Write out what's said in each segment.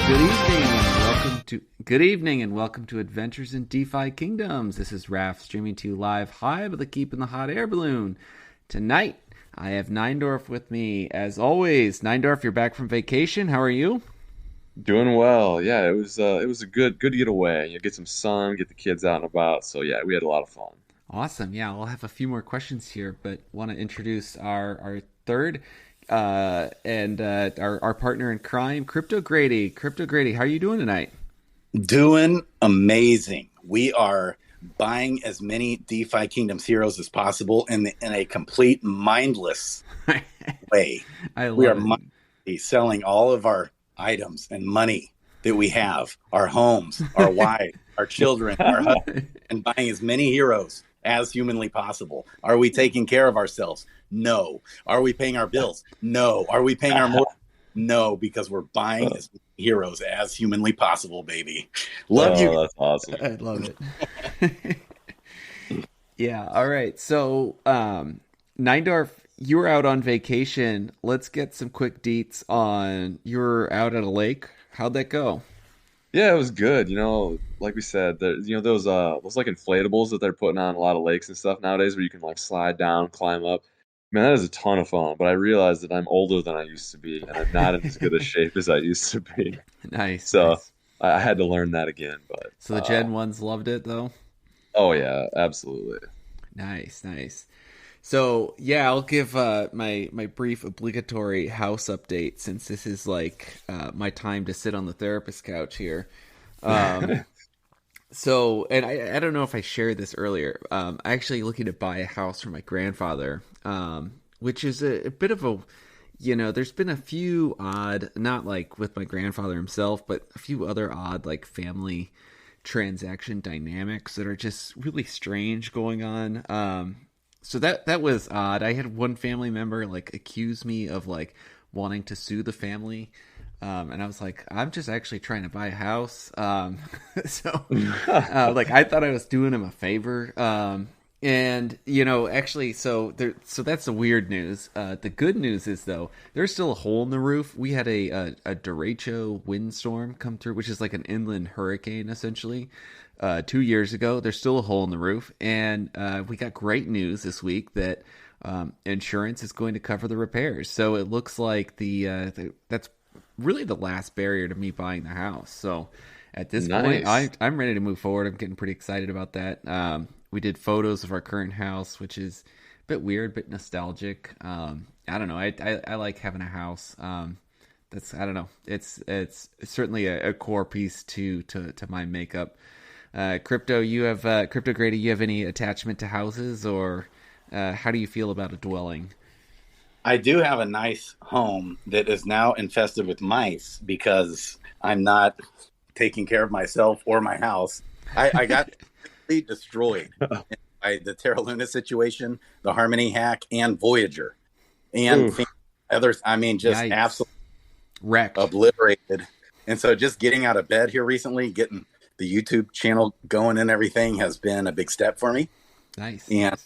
Good evening and welcome to Adventures in DeFi Kingdoms. This is Raph streaming to you live high above the keep in the hot air balloon. Tonight, I have Neindorf with me as always. Neindorf, you're back from vacation. How are you? Doing well. Yeah, it was a good getaway. You get some sun, get the kids out and about. So yeah, we had a lot of fun. Awesome. Yeah, I'll have a few more questions here, but want to introduce our third and our partner in crime, CryptoGrady. CryptoGrady, how are you doing tonight? Doing amazing. We are buying as many DeFi Kingdoms heroes as possible in a complete mindless way. I We are love it. mindlessly selling all of our items and money that we have, our homes, our wives, our children, our husbands, and buying as many heroes as humanly possible. Are we taking care of ourselves? No. Are we paying our bills? No. Are we paying our mortgage? No, because we're buying as many heroes as humanly possible, baby. Love you. Oh, that's awesome. I love it. Yeah. All right. So, Neindorf, you were out on vacation. Let's get some quick deets on you were out at a lake. How'd that go? Yeah, it was good. Like we said, those like inflatables that they're putting on a lot of lakes and stuff nowadays, where you can like slide down, climb up. Man, that is a ton of fun. But I realized that I'm older than I used to be, and I'm not in as good a shape as I used to be. Nice, So nice. I had to learn that again. But So the Gen ones loved it though. oh yeah, absolutely. Nice, nice. So yeah, I'll give my brief obligatory house update since this is like my time to sit on the therapist couch here. Um, So, and I don't know if I shared this earlier. I actually looking to buy a house for my grandfather, which is a bit of a, there's been a few odd, not like with my grandfather himself, but a few other odd like family transaction dynamics that are just really strange going on. So that was odd. I had one family member like accuse me of like wanting to sue the family. And I was like, I'm just actually trying to buy a house. So, like, I thought I was doing him a favor. And actually, so that's the weird news. The good news is though, there's still a hole in the roof. We had a derecho windstorm come through, which is like an inland hurricane essentially. 2 years ago, there's still a hole in the roof, and we got great news this week that insurance is going to cover the repairs. So it looks like that's really the last barrier to me buying the house. So at this point, Nice. I'm ready to move forward. I'm getting pretty excited about that. We did photos of our current house, which is a bit weird, bit nostalgic. I don't know. I like having a house. That's I don't know. It's certainly a core piece to my makeup. Crypto Grady. You have any attachment to houses, or how do you feel about a dwelling? I do have a nice home that is now infested with mice because I'm not taking care of myself or my house. I got completely destroyed by the Terra Luna situation, the Harmony hack, and Voyager, and Oof. others. I mean, just Yikes. absolutely Wrecked. obliterated. And so just getting out of bed here recently, getting the YouTube channel going and everything has been a big step for me. Nice. And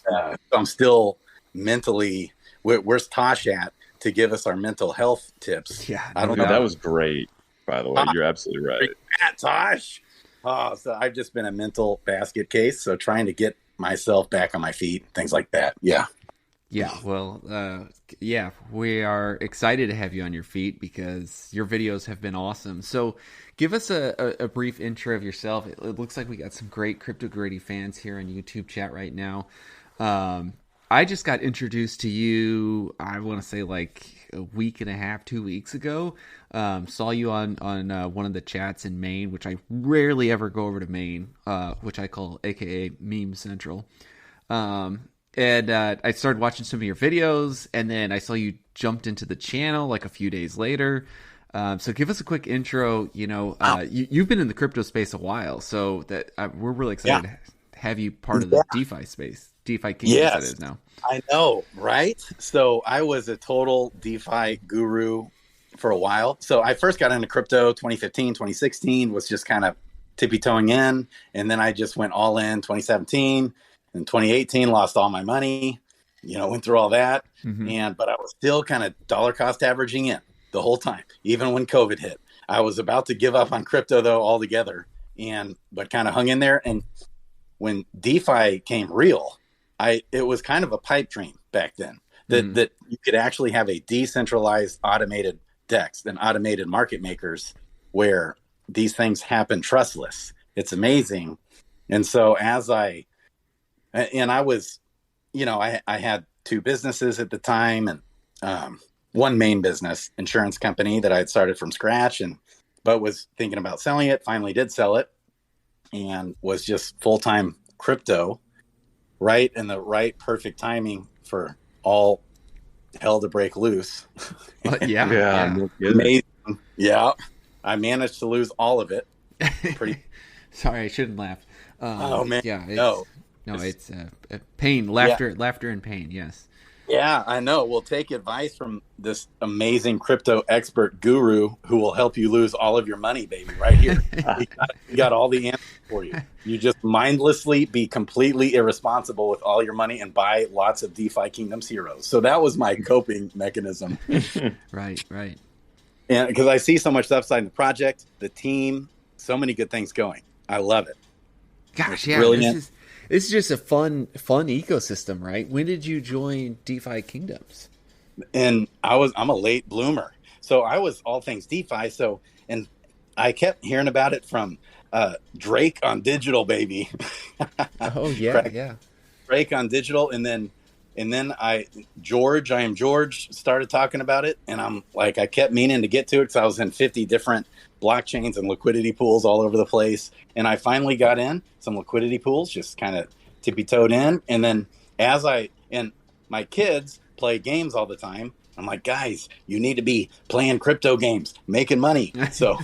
I'm still mentally, where's Tosh at to give us our mental health tips? Yeah, I no don't No, that know. doubt. was great, by the way. You're absolutely right. At Tosh. Oh, so I've just been a mental basket case. So trying to get myself back on my feet, things like that. Yeah. Yeah, well, yeah, we are excited to have you on your feet because your videos have been awesome. So, give us a brief intro of yourself. It looks like we got some great CryptoGrady fans here on YouTube chat right now. I just got introduced to you, I want to say like a week and a half, 2 weeks ago. Saw you on one of the chats in Maine, which I rarely ever go over to Maine, which I call AKA Meme Central. And I started watching some of your videos, and then I saw you jumped into the channel like a few days later. So give us a quick intro. You've been in the crypto space a while, so that we're really Yeah. excited to have you part of Yeah. the DeFi space, DeFi Kingdoms that Yes. is now. I know, right? So I was a total DeFi guru for a while. So I first got into crypto 2015, 2016, was just kind of tippy toeing in. And then I just went all in 2017 and 2018, lost all my money, went through all that. Mm-hmm. But I was still kind of dollar cost averaging in the whole time, even when COVID hit. I was about to give up on crypto though altogether, but kind of hung in there. And when DeFi came real, it was kind of a pipe dream back then that you could actually have a decentralized automated DEX and automated market makers where these things happen trustless. It's amazing. And so I was, I had 2 businesses at the time, and one main business, insurance company that I had started from scratch, but was thinking about selling it, finally did sell it, and was just full-time crypto, right in the right perfect timing for all hell to break loose. Yeah. No Amazing. Yeah. I managed to lose all of it. Sorry, I shouldn't laugh. Oh man. Yeah. It's pain, laughter, laughter and pain. Yes. Yeah, I know. We'll take advice from this amazing crypto expert guru who will help you lose all of your money, baby, right here. We got all the answers for you. You just mindlessly be completely irresponsible with all your money and buy lots of DeFi Kingdoms heroes. So that was my coping mechanism. Right. And because I see so much upside in the project, the team, so many good things going. I love it. Gosh, yeah. Brilliant. This is just a fun ecosystem, right? When did you join DeFi Kingdoms? And I'm a late bloomer. So I was all things DeFi. And I kept hearing about it from Drake on Digital, baby. Oh yeah. Drake on Digital. And then I am George started talking about it. And I'm like, I kept meaning to get to it because I was in 50 different blockchains and liquidity pools all over the place. And I finally got in some liquidity pools, just kind of tippy-toed in. And then and my kids play games all the time, I'm like, guys, you need to be playing crypto games, making money. So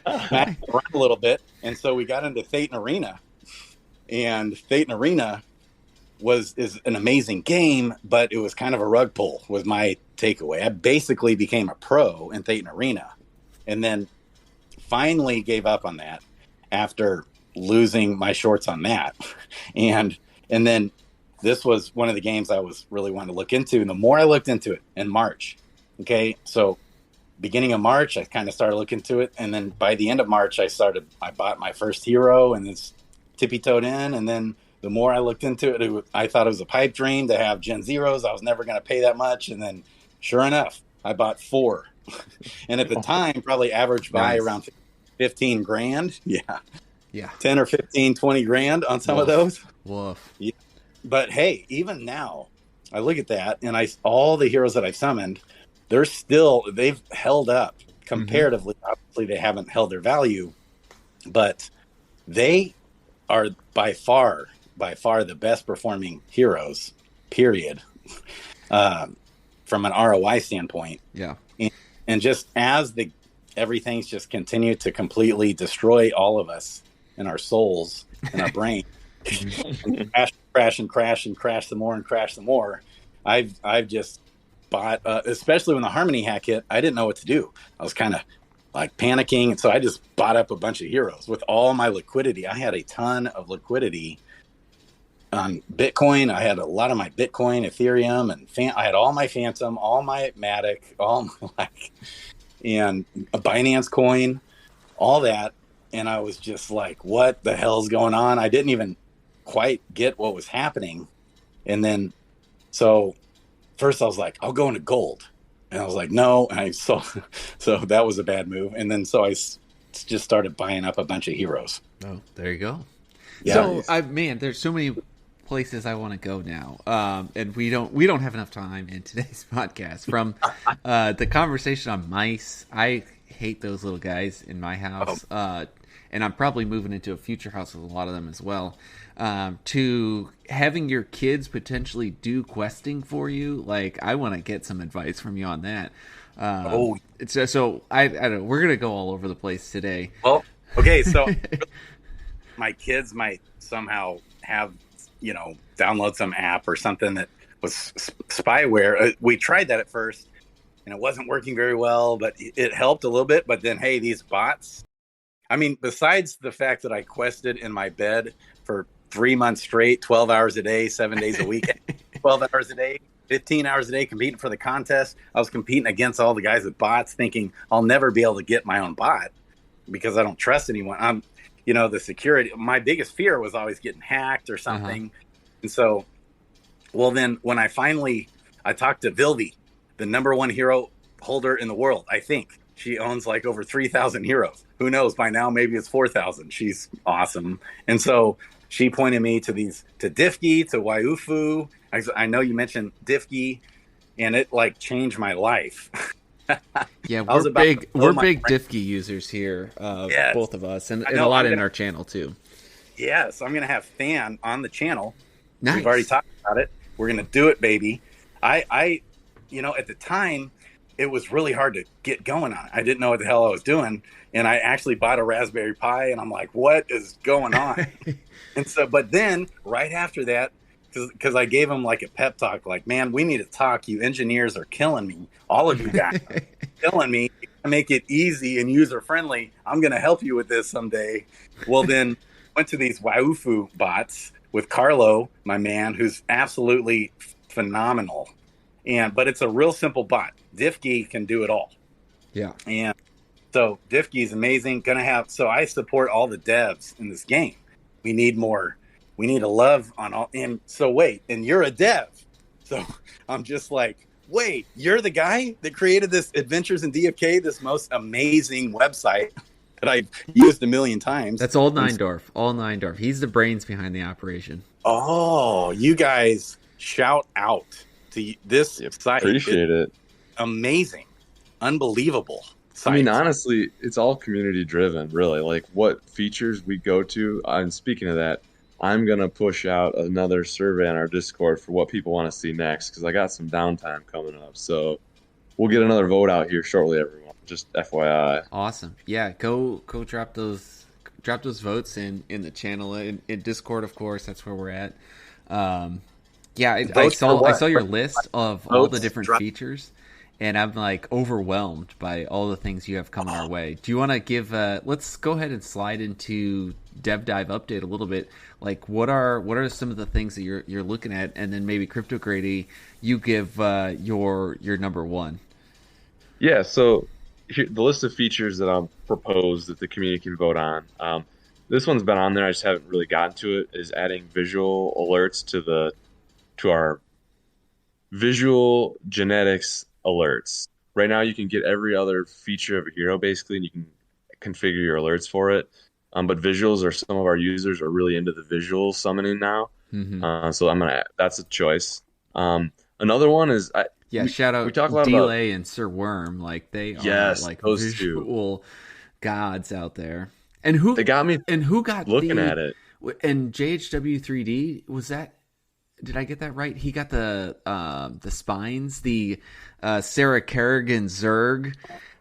I around a little bit. And so we got into Thetan Arena. And Thetan Arena is an amazing game, but it was kind of a rug pull was my takeaway. I basically became a pro in Thetan Arena and then finally gave up on that after losing my shorts on that. And then this was one of the games I was really wanting to look into. And the more I looked into it in March, okay, so beginning of March, I kind of started looking into it. And then by the end of March, I bought my first hero and it's tippy-toed in. And then the more I looked into it, I thought it was a pipe dream to have Gen Zeros. I was never going to pay that much. And then sure enough, I bought 4. And at the time, probably averaged by around 15 grand. Yeah. 10 or 15, 20 grand on some of those. Woof. Yeah. But hey, even now, I look at that and all the heroes that I've summoned, they've held up comparatively. Mm-hmm. Obviously, they haven't held their value, but they are by far the best performing heroes, period, from an ROI standpoint. Yeah. And just as everything's just continued to completely destroy all of us and our souls and our brain, and crash some more. I've just bought, especially when the Harmony hack hit, I didn't know what to do. I was kind of like panicking. And so I just bought up a bunch of heroes with all my liquidity. I had a ton of liquidity on Bitcoin. I had a lot of my Bitcoin, Ethereum, and I had all my Phantom, all my Matic, all my and a Binance coin, all that. And I was just like, what the hell's going on? I didn't even quite get what was happening. And then, so first I was like, I'll go into gold. And I was like, no. And so that was a bad move. And then, so I just started buying up a bunch of heroes. Oh, there you go. Yeah. So there's so many places I want to go now. And we don't have enough time in today's podcast. From the conversation on mice, I hate those little guys in my house. And I'm probably moving into a future house with a lot of them as well. To having your kids potentially do questing for you, like I want to get some advice from you on that. So I don't know. We're gonna go all over the place today. Well, okay, so my kids might somehow have download some app or something that was spyware. We tried that at first, and it wasn't working very well, but it helped a little bit. But then, hey, these bots. I mean, besides the fact that I quested in my bed for 3 months straight, 12 hours a day, 7 days a week, 12 hours a day, 15 hours a day competing for the contest. I was competing against all the guys with bots, thinking I'll never be able to get my own bot because I don't trust anyone. The security. My biggest fear was always getting hacked or something. And so, well, then when I talked to Vilvi, the number one hero holder in the world, I think. She owns like over 3,000 heroes. Who knows? By now, maybe it's 4,000. She's awesome. And so she pointed me to Diffkey, to Waiufu. I know you mentioned Diffkey, and it like changed my life. Yeah, we're big Diffkey users here, yes. Both of us, and a lot in our channel too. Yes, I'm going to have Fan on the channel. Nice. We've already talked about it. We're going to do it, baby. I at the time, it was really hard to get going on. I didn't know what the hell I was doing. And I actually bought a Raspberry Pi, and I'm like, what is going on? And so, but then right after that, because I gave him like a pep talk, like, man, we need to talk. You engineers are killing me. All of you guys are killing me. Make it easy and user friendly. I'm going to help you with this someday. Well, then went to these Waiufu bots with Carlo, my man, who's absolutely phenomenal. But it's a real simple bot. Diffkey can do it all. Yeah. And so Diffkey is amazing. So I support all the devs in this game. We need more. We need a love on all. And so wait, and you're a dev. So I'm just like, wait, you're the guy that created this Adventures in DFK, this most amazing website that I've used a million times. That's Old Neindorf. He's the brains behind the operation. Oh, you guys shout out to this site. Appreciate it. Amazing. Unbelievable site. I mean, honestly, it's all community driven, really. Like what features we go to. And speaking of that, I'm going to push out another survey on our Discord for what people want to see next, because I got some downtime coming up. So we'll get another vote out here shortly, everyone. Just FYI. Awesome. Yeah, go drop those votes in the channel, in Discord, of course. That's where we're at. I saw your list of all the different features, and I'm like overwhelmed by all the things you have coming our way. Do you want to give? Let's go ahead and slide into Dev Dive Update a little bit. Like, what are some of the things that you're looking at, and then maybe CryptoGrady, you give your number one. Yeah. So here, the list of features that I'm proposed that the community can vote on. This one's been on there. I just haven't really gotten to it. Is adding visual alerts to our visual genetics alerts. Right now, you can get every other feature of a hero, basically, and you can configure your alerts for it. But visuals some of our users are really into the visual summoning now. Mm-hmm. So that's a choice. Another one is shout out Delay and Sir Worm. Like they are like those visual gods out there. And who got looking at it? And JHW3D, was that? Did I get that right? He got the spines, the Sarah Kerrigan Zerg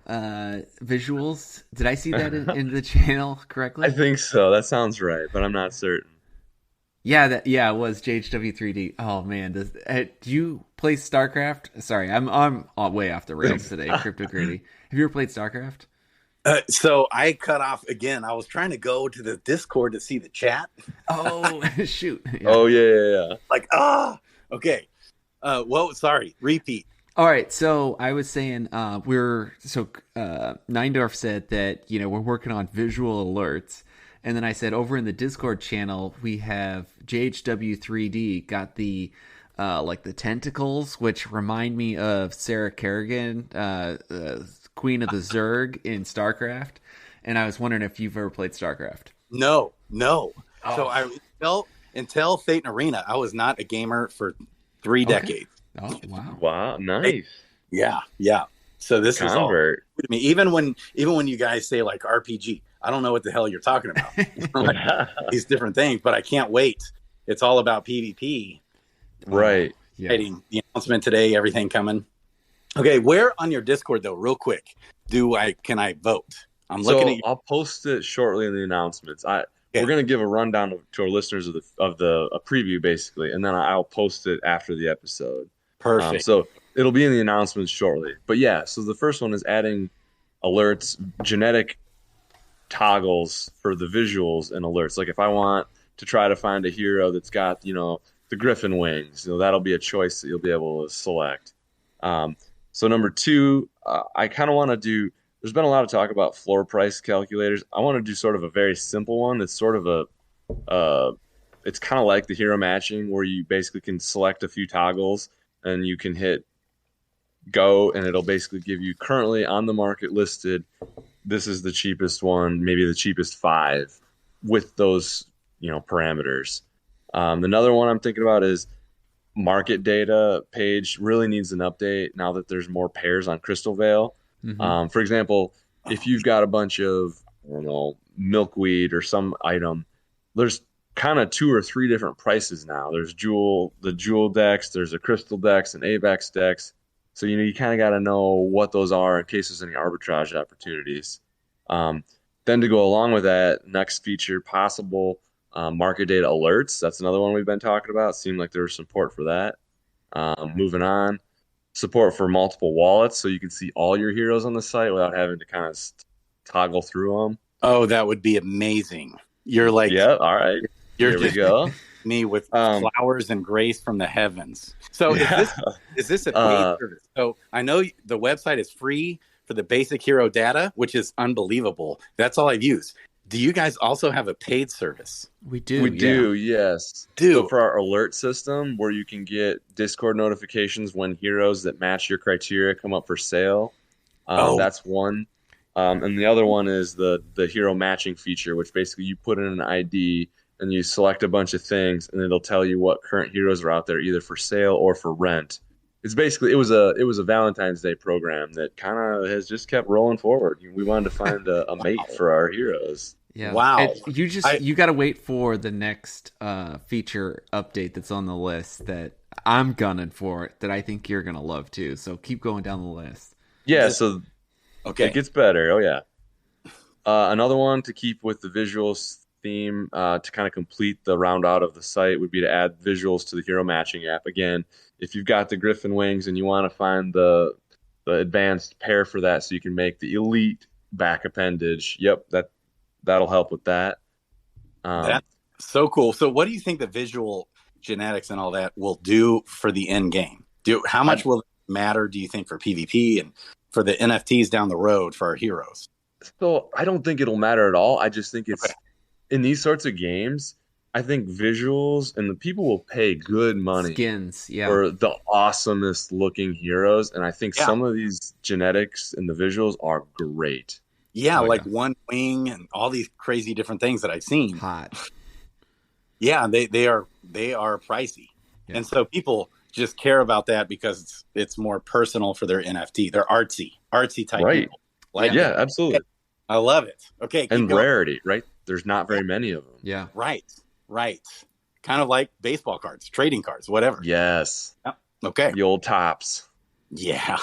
visuals. Did I see that in the channel correctly? I think so. That sounds right, but I'm not certain. Yeah, it was JHW3D. Oh man, do you play StarCraft? Sorry, I'm way off the rails today. CryptoGrady. Have you ever played StarCraft? So I cut off again. I was trying to go to the Discord to see the chat. Oh shoot! Yeah. Oh yeah. Like okay. Sorry. Repeat. All right. So I was saying Neindorf said that we're working on visual alerts, and then I said over in the Discord channel we have JHW3D got the like the tentacles, which remind me of Sarah Kerrigan, Queen of the Zerg in StarCraft, and I was wondering if you've ever played StarCraft. No. Oh. So until Fate and Arena, I was not a gamer for 3 decades. Oh wow! Wow, nice. Yeah. So this is all to me. Even when you guys say like RPG, I don't know what the hell you're talking about. Like, these different things, but I can't wait. It's all about PvP. Right. Yeah. The announcement today, everything coming. Okay, where on your Discord though, real quick, can I vote? I'm looking at. I'll post it shortly in the announcements. We're gonna give a rundown to our listeners of a preview basically, and then I'll post it after the episode. Perfect. So it'll be in the announcements shortly. But yeah, so the first one is adding alerts, genetic toggles for the visuals and alerts. Like if I want to try to find a hero that's got the Griffin wings. That'll be a choice that you'll be able to select. So number two, I kind of want to do. There's been a lot of talk about floor price calculators. I want to do sort of a very simple one. That's sort of it's kind of like the hero matching, where you basically can select a few toggles and you can hit go, and it'll basically give you currently on the market listed. This is the cheapest one, maybe the cheapest 5 with those, parameters. Another one I'm thinking about is market data page really needs an update now that there's more pairs on Crystal Veil. Mm-hmm. For example, if you've got a bunch of, milkweed or some item, there's kind of 2 or 3 different prices now. There's the jewel decks, there's a crystal decks and Avex decks. So, you kind of got to know what those are in case there's any arbitrage opportunities. Then to go along with that, next feature, possible market data alerts. That's another one we've been talking about. Seemed like there was support for that. Moving on, support for multiple wallets, so you can see all your heroes on the site without having to kind of toggle through them. Oh, that would be amazing. You're like, yeah, all right. Here we go. Me with flowers and grace from the heavens. So is this a paid service? So I know the website is free for the basic hero data, which is unbelievable. That's all I've used. Do you guys also have a paid service? We do. We do, yes. So for our alert system, where you can get Discord notifications when heroes that match your criteria come up for sale. That's one. And the other one is the hero matching feature, which basically you put in an ID and you select a bunch of things, and it'll tell you what current heroes are out there, either for sale or for rent. It's basically it was a Valentine's Day program that kind of has just kept rolling forward. We wanted to find a mate for our heroes. Yeah. Wow. And you got to wait for the next feature update that's on the list that I'm gunning for, that I think you're gonna love too. So keep going down the list. Yeah. So it gets better. Oh yeah. Another one to keep with the visuals theme, to kind of complete the round out of the site, would be to add visuals to the hero matching app. Again, if you've got the Griffin wings and you want to find the advanced pair for that, so you can make the elite back appendage. Yep, that'll help with that. That's so cool. So what do you think the visual genetics and all that will do for the end game? How much will it matter, do you think, for PvP and for the NFTs down the road for our heroes? So I don't think it'll matter at all. I just think it's in these sorts of games, I think visuals, and the people will pay good money skins for the awesomest looking heroes. And I think some of these genetics and the visuals are great. Yeah, one wing and all these crazy different things that I've seen. Hot. Yeah, they are pricey. Yeah. And so people just care about that because it's more personal for their NFT. They're artsy type people. Yeah, absolutely. I love it. Okay. And rarity, right? There's not very many of them. Yeah. Right. Kind of like baseball cards, trading cards, whatever. Yes. Okay. The old tops. Yeah.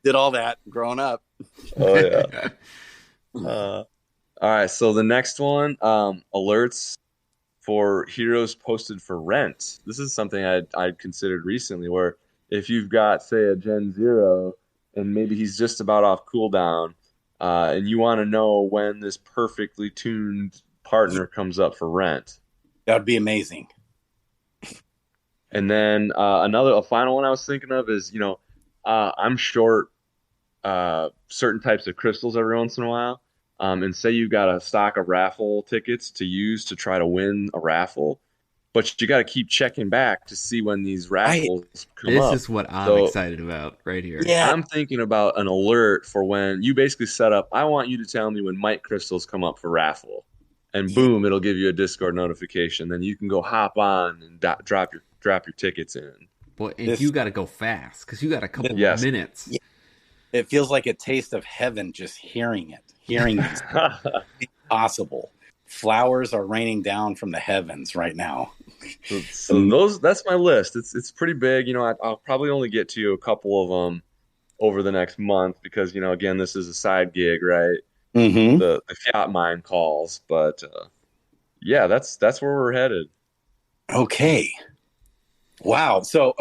Did all that growing up. Oh, yeah. All right. So the next one, alerts for heroes posted for rent. This is something I'd considered recently, where if you've got, say, a Gen 0 and maybe he's just about off cooldown, and you want to know when this perfectly tuned partner comes up for rent. That would be amazing. And then a final one I was thinking of is, I'm short certain types of crystals every once in a while. And say you've got a stock of raffle tickets to use to try to win a raffle, but you got to keep checking back to see when these raffles come up. This is what I'm excited about right here. Yeah. I'm thinking about an alert for when you basically set up, I want you to tell me when Mike crystals come up for raffle. And boom, it'll give you a Discord notification. Then you can go hop on and drop your tickets in. Boy, and you got to go fast because you got a couple of minutes. Yeah. It feels like a taste of heaven just hearing it. It's impossible. Flowers are raining down from the heavens right now. So that's my list. It's pretty big. I'll probably only get to a couple of them over the next month because, again, this is a side gig, right? Mm-hmm. The fiat mine calls, but that's where we're headed. Okay. Wow. So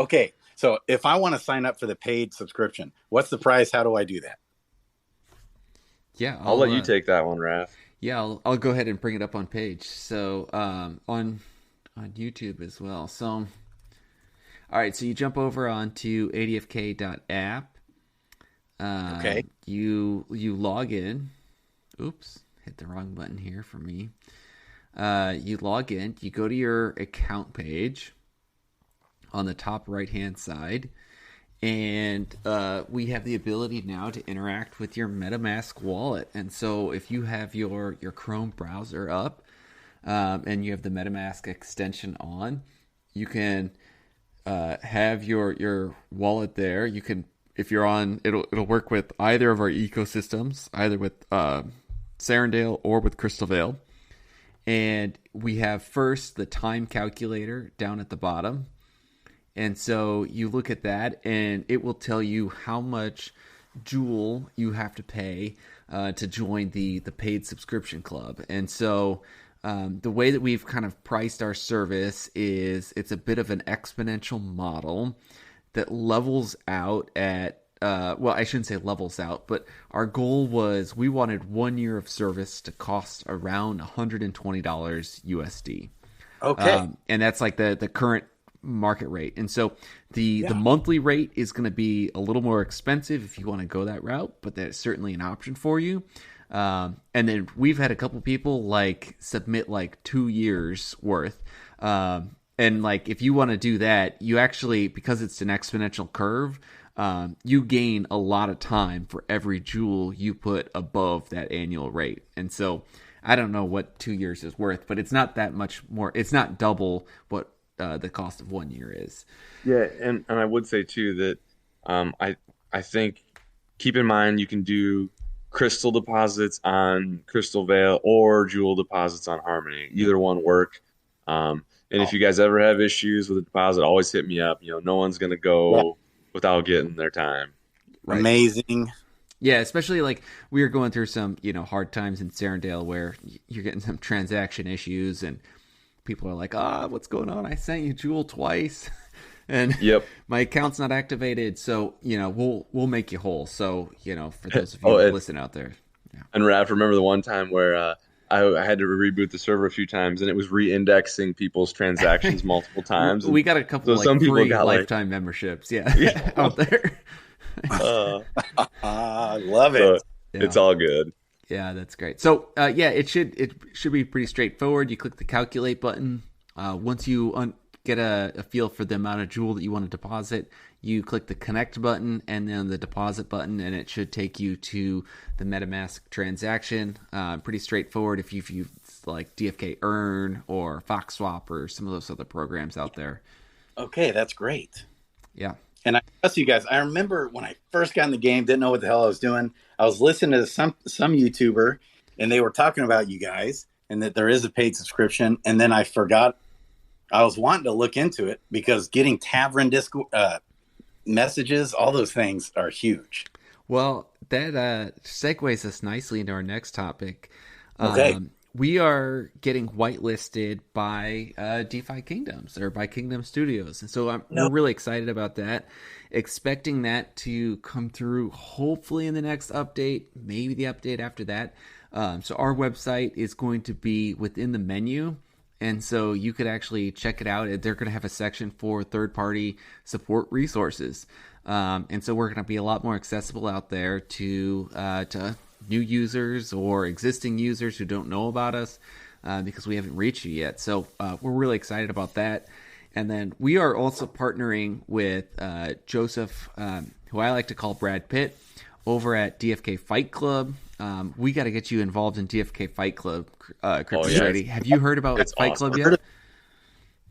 if I want to sign up for the paid subscription, what's the price? How do I do that? Yeah, I'll let you take that one, Raph. Yeah, I'll go ahead and bring it up on page. So on on YouTube as well. So, all right, so you jump over onto adfk.app. Okay. You log in. Oops, hit the wrong button here for me. You log in. You go to your account page on the top right-hand side. And we have the ability now to interact with your MetaMask wallet. And so if you have your Chrome browser up and you have the MetaMask extension on, you can have your wallet there. You can, if you're on, it'll work with either of our ecosystems, either with Sarandale or with Crystal Vale. And we have first the time calculator down at the bottom. And so you look at that, and it will tell you how much Jewel you have to pay to join the paid subscription club. And so the way that we've kind of priced our service is it's a bit of an exponential model that levels out at, well, I shouldn't say levels out, but our goal was we wanted 1 year of service to cost around $120 USD. Okay. And that's like the current market rate. And so the monthly rate is going to be a little more expensive if you want to go that route, but that's certainly an option for you. And then we've had a couple people like submit like 2 years worth. And like if you want to do that, you actually, because it's an exponential curve, you gain a lot of time for every jewel you put above that annual rate. And so I don't know what 2 years is worth, but it's not that much more. It's not double what the cost of 1 year is. Yeah, and I would say too that I think keep in mind you can do crystal deposits on Crystal Vale or jewel deposits on Harmony. Either one work. And if you guys ever have issues with a deposit, always hit me up. You know, no one's gonna go without getting their time. Right. Amazing. Yeah, especially like we were going through some, hard times in Sarandale where you're getting some transaction issues and people are like, what's going on? I sent you Jewel twice and my account's not activated. So, we'll make you whole. So, for those of you who listen out there. Yeah. And Raph, remember the one time where I had to reboot the server a few times and it was re-indexing people's transactions multiple times. We got a couple of some free people got lifetime memberships. Yeah. Out there. I love it. It's all good. Yeah, that's great. So, it should be pretty straightforward. You click the calculate button. Once you get a feel for the amount of Jewel that you want to deposit, you click the connect button and then the deposit button, and it should take you to the MetaMask transaction. Pretty straightforward if you've used like DFK Earn or FoxSwap or some of those other programs out there. Okay, that's great. Yeah. And I trust you guys. I remember when I first got in the game, didn't know what the hell I was doing. I was listening to some YouTuber, and they were talking about you guys and that there is a paid subscription. And then I forgot. I was wanting to look into it because getting Tavern messages, all those things are huge. Well, that segues us nicely into our next topic. Okay. We are getting whitelisted by DeFi Kingdoms or by Kingdom Studios. And so we're really excited about that. Expecting that to come through hopefully in the next update, maybe the update after that. So our website is going to be within the menu. And so you could actually check it out. They're going to have a section for third-party support resources. And so we're going to be a lot more accessible out there to new users or existing users who don't know about us because we haven't reached you yet. So we're really excited about that. And then we are also partnering with Joseph, who I like to call Brad Pitt, over at DFK Fight Club. We got to get you involved in DFK Fight Club, CryptoGrady. Have you heard about Fight Club yet?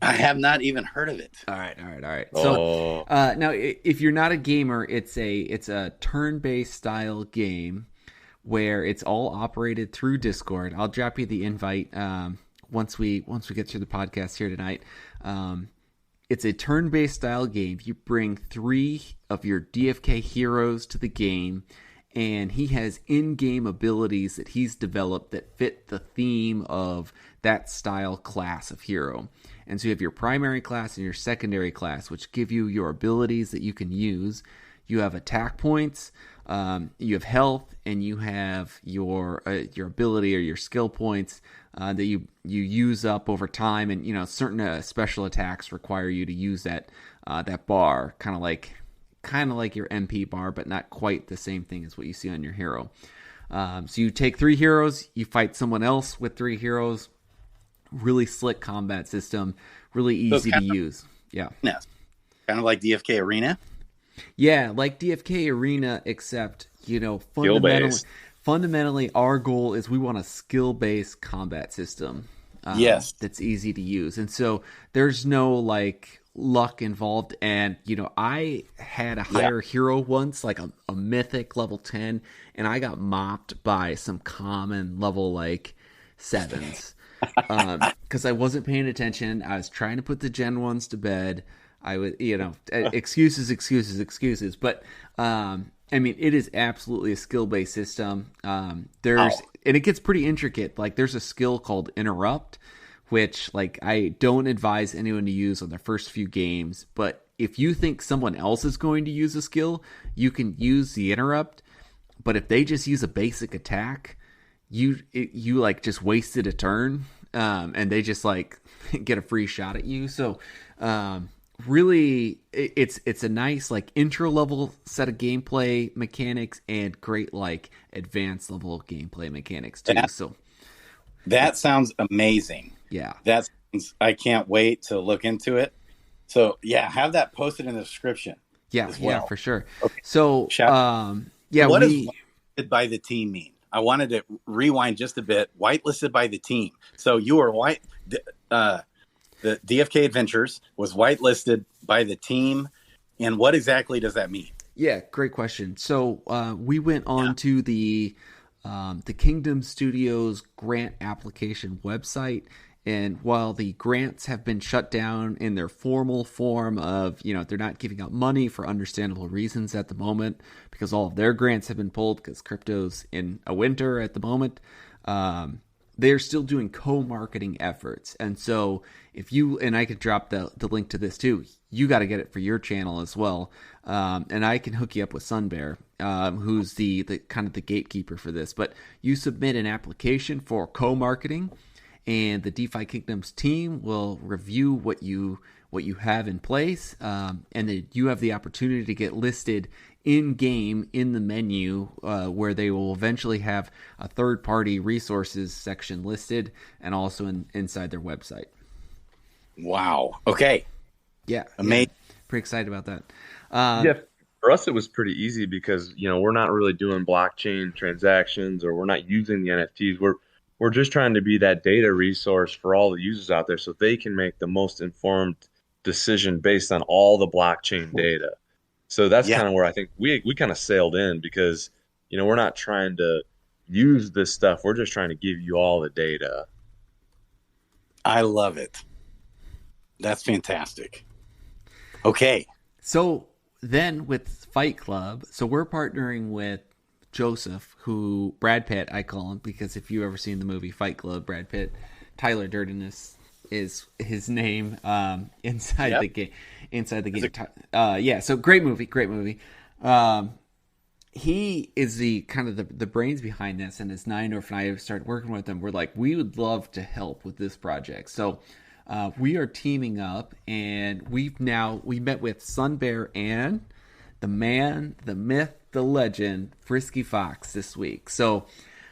I have not even heard of it. All right. So now, if you're not a gamer, it's a turn-based style game where it's all operated through Discord. I'll drop you the invite once we get through the podcast here tonight. It's a turn-based style game. You bring 3 of your DFK heroes to the game, and he has in-game abilities that he's developed that fit the theme of that style class of hero. And so you have your primary class and your secondary class, which give you your abilities that you can use. you have attack points, you have health, and you have your ability or your skill points that you use up over time. And certain special attacks require you to use that bar, kind of like your MP bar, but not quite the same thing as what you see on your hero. So you take 3 heroes, you fight someone else with 3 heroes. Really slick combat system, really easy to use. Yeah. Kind of like DFK Arena? Yeah, like DFK Arena, except, fundamentally our goal is we want a skill-based combat system. Yes. That's easy to use. And so there's no like luck involved. And, I had a higher hero once, like a mythic level 10, and I got mopped by some common level like 7s. Because I wasn't paying attention. I was trying to put the Gen 1s to bed. I was, excuses. But, it is absolutely a skill-based system. And it gets pretty intricate. Like, there's a skill called Interrupt, which, like, I don't advise anyone to use on their first few games. But if you think someone else is going to use a skill, you can use the Interrupt. But if they just use a basic attack, you like just wasted a turn, and they just like get a free shot at you. So really it's a nice like intro level set of gameplay mechanics and great like advanced level gameplay mechanics too. That sounds amazing. Yeah. I can't wait to look into it. So have that posted in the description. Yeah, yeah, for sure. Okay. So what does whitelisted by the team mean? I wanted to rewind just a bit. Whitelisted by the team. So you were the DFK Adventures was whitelisted by the team, and what exactly does that mean? Yeah, great question. So we went on to the Kingdom Studios grant application website. And while the grants have been shut down in their formal form of, they're not giving out money for understandable reasons at the moment because all of their grants have been pulled because crypto's in a winter at the moment, they're still doing co-marketing efforts. And so and I could drop the link to this too, you got to get it for your channel as well. And I can hook you up with Sunbear, who's the kind of the gatekeeper for this. But you submit an application for co-marketing, and the DeFi Kingdoms team will review what you have in place, and then you have the opportunity to get listed in-game in the menu, where they will eventually have a third-party resources section listed and also inside their website. Wow. Okay. Yeah. Amazing. Yeah. Pretty excited about that. For us, it was pretty easy because, we're not really doing blockchain transactions or we're not using the NFTs. We're just trying to be that data resource for all the users out there so they can make the most informed decision based on all the blockchain data. So that's kind of where I think we kind of sailed in because, we're not trying to use this stuff. We're just trying to give you all the data. I love it. That's fantastic. Okay. So then with Fight Club, so we're partnering with Joseph, who Brad Pitt, I call him, because if you ever seen the movie Fight Club, Brad Pitt, Tyler Durden is his name inside the game. So great movie. He is the kind of the brains behind this, and as Neindorf and I started working with him, we're like, we would love to help with this project. So we are teaming up, and we met with Sunbear and the man, the myth, the legend, Frisky Fox this week. So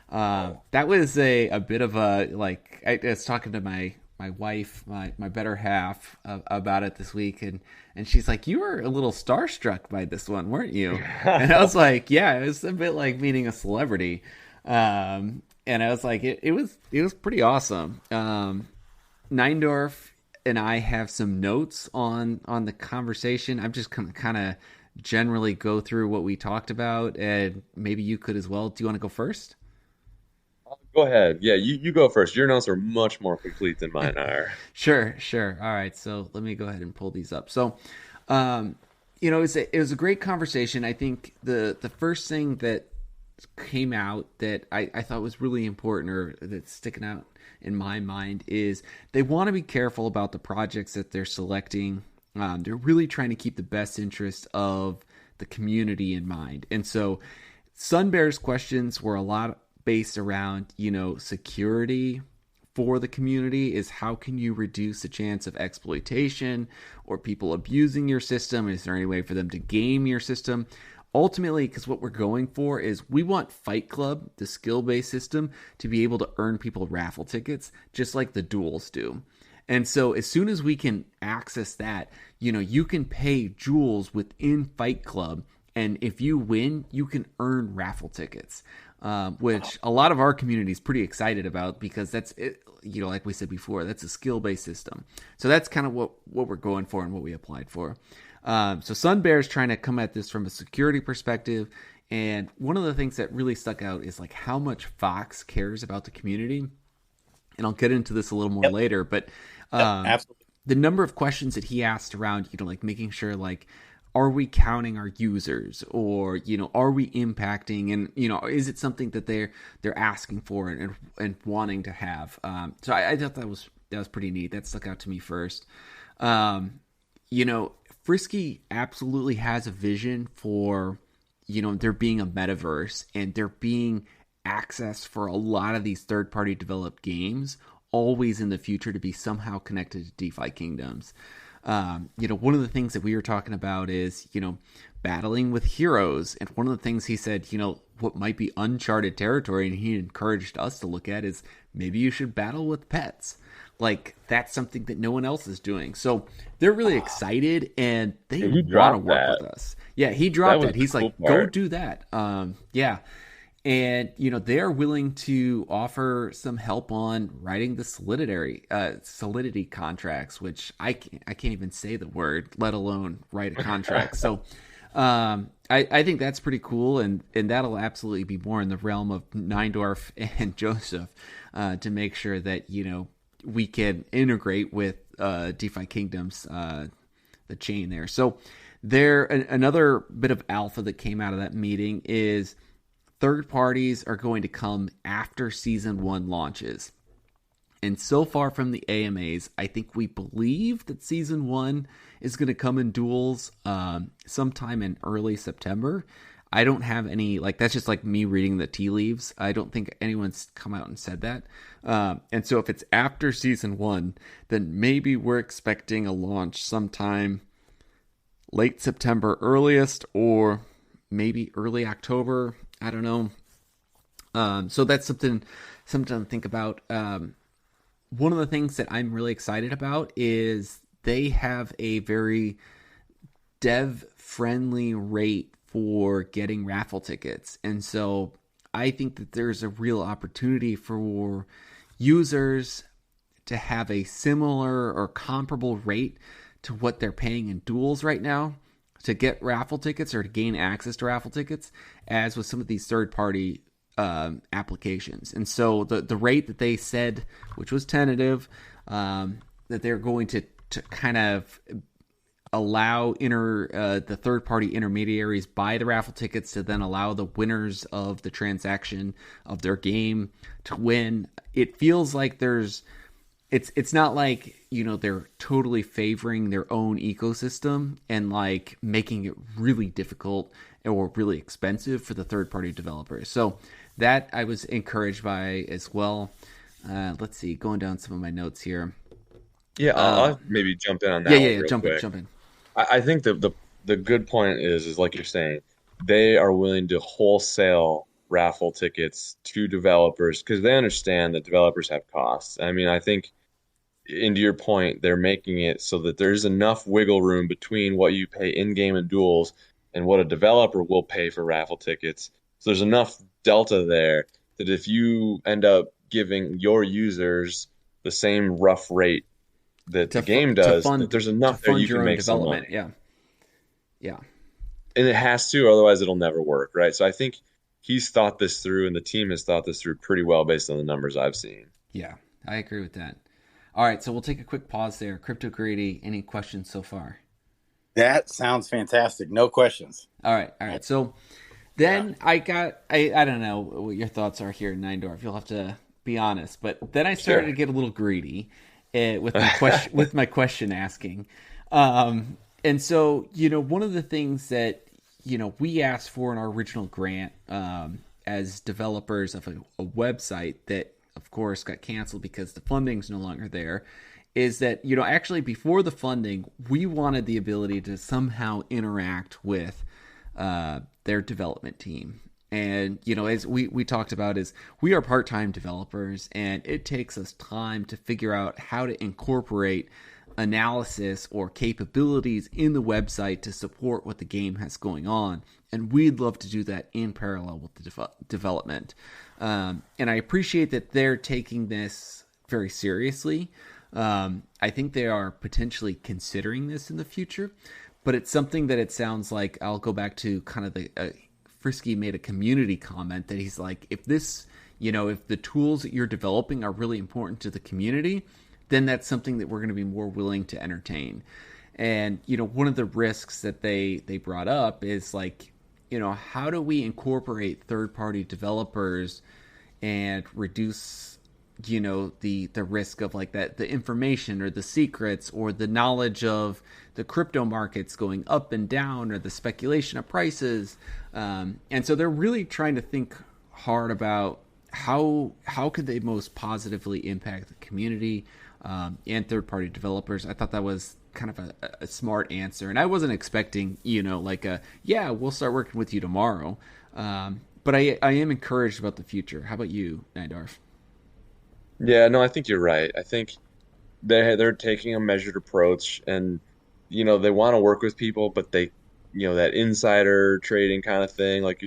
that was a bit of a, like, I was talking to my wife, my better half, about it this week, and she's like, you were a little starstruck by this one, weren't you? And I was like, yeah, it was a bit like meeting a celebrity. And I was like, it was pretty awesome. Neindorf and I have some notes on the conversation. I'm just kind of generally go through what we talked about, and maybe you could as well. Do you want to go first? Go ahead. Yeah, you go first. Your notes are much more complete than mine are. Sure. All right, so let me go ahead and pull these up. So, it was a great conversation. I think the first thing that came out that I thought was really important, or that's sticking out in my mind, is they want to be careful about the projects that they're selecting. They're really trying to keep the best interest of the community in mind. And so Sunbear's questions were a lot based around, security for the community. Is how can you reduce the chance of exploitation or people abusing your system? Is there any way for them to game your system? Ultimately, because what we're going for is we want Fight Club, the skill-based system, to be able to earn people raffle tickets, just like the duels do. And so as soon as we can access that, you can pay jewels within Fight Club, and if you win, you can earn raffle tickets, which a lot of our community is pretty excited about, because that's it, like we said before, that's a skill-based system. So that's kind of what we're going for and what we applied for. So Sunbear is trying to come at this from a security perspective. And one of the things that really stuck out is like how much Fox cares about the community. And I'll get into this a little more later, but absolutely. The number of questions that he asked around, like making sure, like, are we counting our users, or, are we impacting, and, is it something that they're asking for and wanting to have? So I thought that was pretty neat. That stuck out to me first. Frisky absolutely has a vision for, there being a metaverse and there being access for a lot of these third-party developed games always in the future to be somehow connected to DeFi Kingdoms. One of the things that we were talking about is, battling with heroes. And one of the things he said, what might be uncharted territory, and he encouraged us to look at, is maybe you should battle with pets. Like, that's something that no one else is doing. So they're really excited, and they want to work with us. Yeah, he dropped it. He's like, go do that. Yeah. And, they're willing to offer some help on writing the Solidity contracts, which I can't even say the word, let alone write a contract. So I think that's pretty cool, and that'll absolutely be more in the realm of Neindorf and Joseph to make sure that, we can integrate with DeFi Kingdoms, the chain there. So another bit of alpha that came out of that meeting is third parties are going to come after Season 1 launches. And so far from the AMAs, I think we believe that Season 1 is going to come in duels sometime in early September. I don't have any, that's just like me reading the tea leaves. I don't think anyone's come out and said that. And so if it's after Season 1, then maybe we're expecting a launch sometime late September earliest, or maybe early October. I don't know. So that's something to think about. One of the things that I'm really excited about is they have a very dev-friendly rate for getting raffle tickets. And so I think that there's a real opportunity for users to have a similar or comparable rate to what they're paying in duels right now to get raffle tickets or to gain access to raffle tickets, as with some of these third-party applications. And so the rate that they said, which was tentative, that they're going to kind of allow the third-party intermediaries buy the raffle tickets to then allow the winners of the transaction of their game to win. It feels like it's not like, they're totally favoring their own ecosystem and like making it really difficult or really expensive for the third-party developers. So that I was encouraged by as well. Let's see, going down some of my notes here. Yeah, I'll maybe jump in on that. Yeah, jump in. I think the good point is like you're saying, they are willing to wholesale raffle tickets to developers because they understand that developers have costs. I mean, I think, into your point, they're making it so that there's enough wiggle room between what you pay in-game and duels and what a developer will pay for raffle tickets. So there's enough delta there that if you end up giving your users the same rough rate that the game does, that there's enough there you can make some money. Yeah. And it has to, otherwise it'll never work, right? So I think he's thought this through, and the team has thought this through pretty well based on the numbers I've seen. Yeah, I agree with that. All right, so we'll take a quick pause there. CryptoGrady, any questions so far? That sounds fantastic. No questions. All right. So then I don't know what your thoughts are here in Neindorf. You'll have to be honest. But then I started to get a little greedy with my question asking. And so, one of the things that, we asked for in our original grant as developers of a website that, of course, got canceled because the funding's no longer there, is that, actually before the funding, we wanted the ability to somehow interact with their development team. And, as we talked about, is we are part-time developers, and it takes us time to figure out how to incorporate analysis or capabilities in the website to support what the game has going on. And we'd love to do that in parallel with the development. And I appreciate that they're taking this very seriously. I think they are potentially considering this in the future, but it's something that it sounds like, I'll go back to kind of the Frisky made a community comment that he's like, if this, if the tools that you're developing are really important to the community, then that's something that we're going to be more willing to entertain. And, one of the risks that they brought up is like, how do we incorporate third-party developers and reduce, the risk of like that, the information or the secrets or the knowledge of the crypto markets going up and down or the speculation of prices. And so they're really trying to think hard about how could they most positively impact the community and third-party developers. I thought that was kind of a smart answer. And I wasn't expecting, we'll start working with you tomorrow. But I am encouraged about the future. How about you, Nidarf? Yeah, no, I think you're right. I think they're taking a measured approach, and they want to work with people, but they, that insider trading kind of thing, like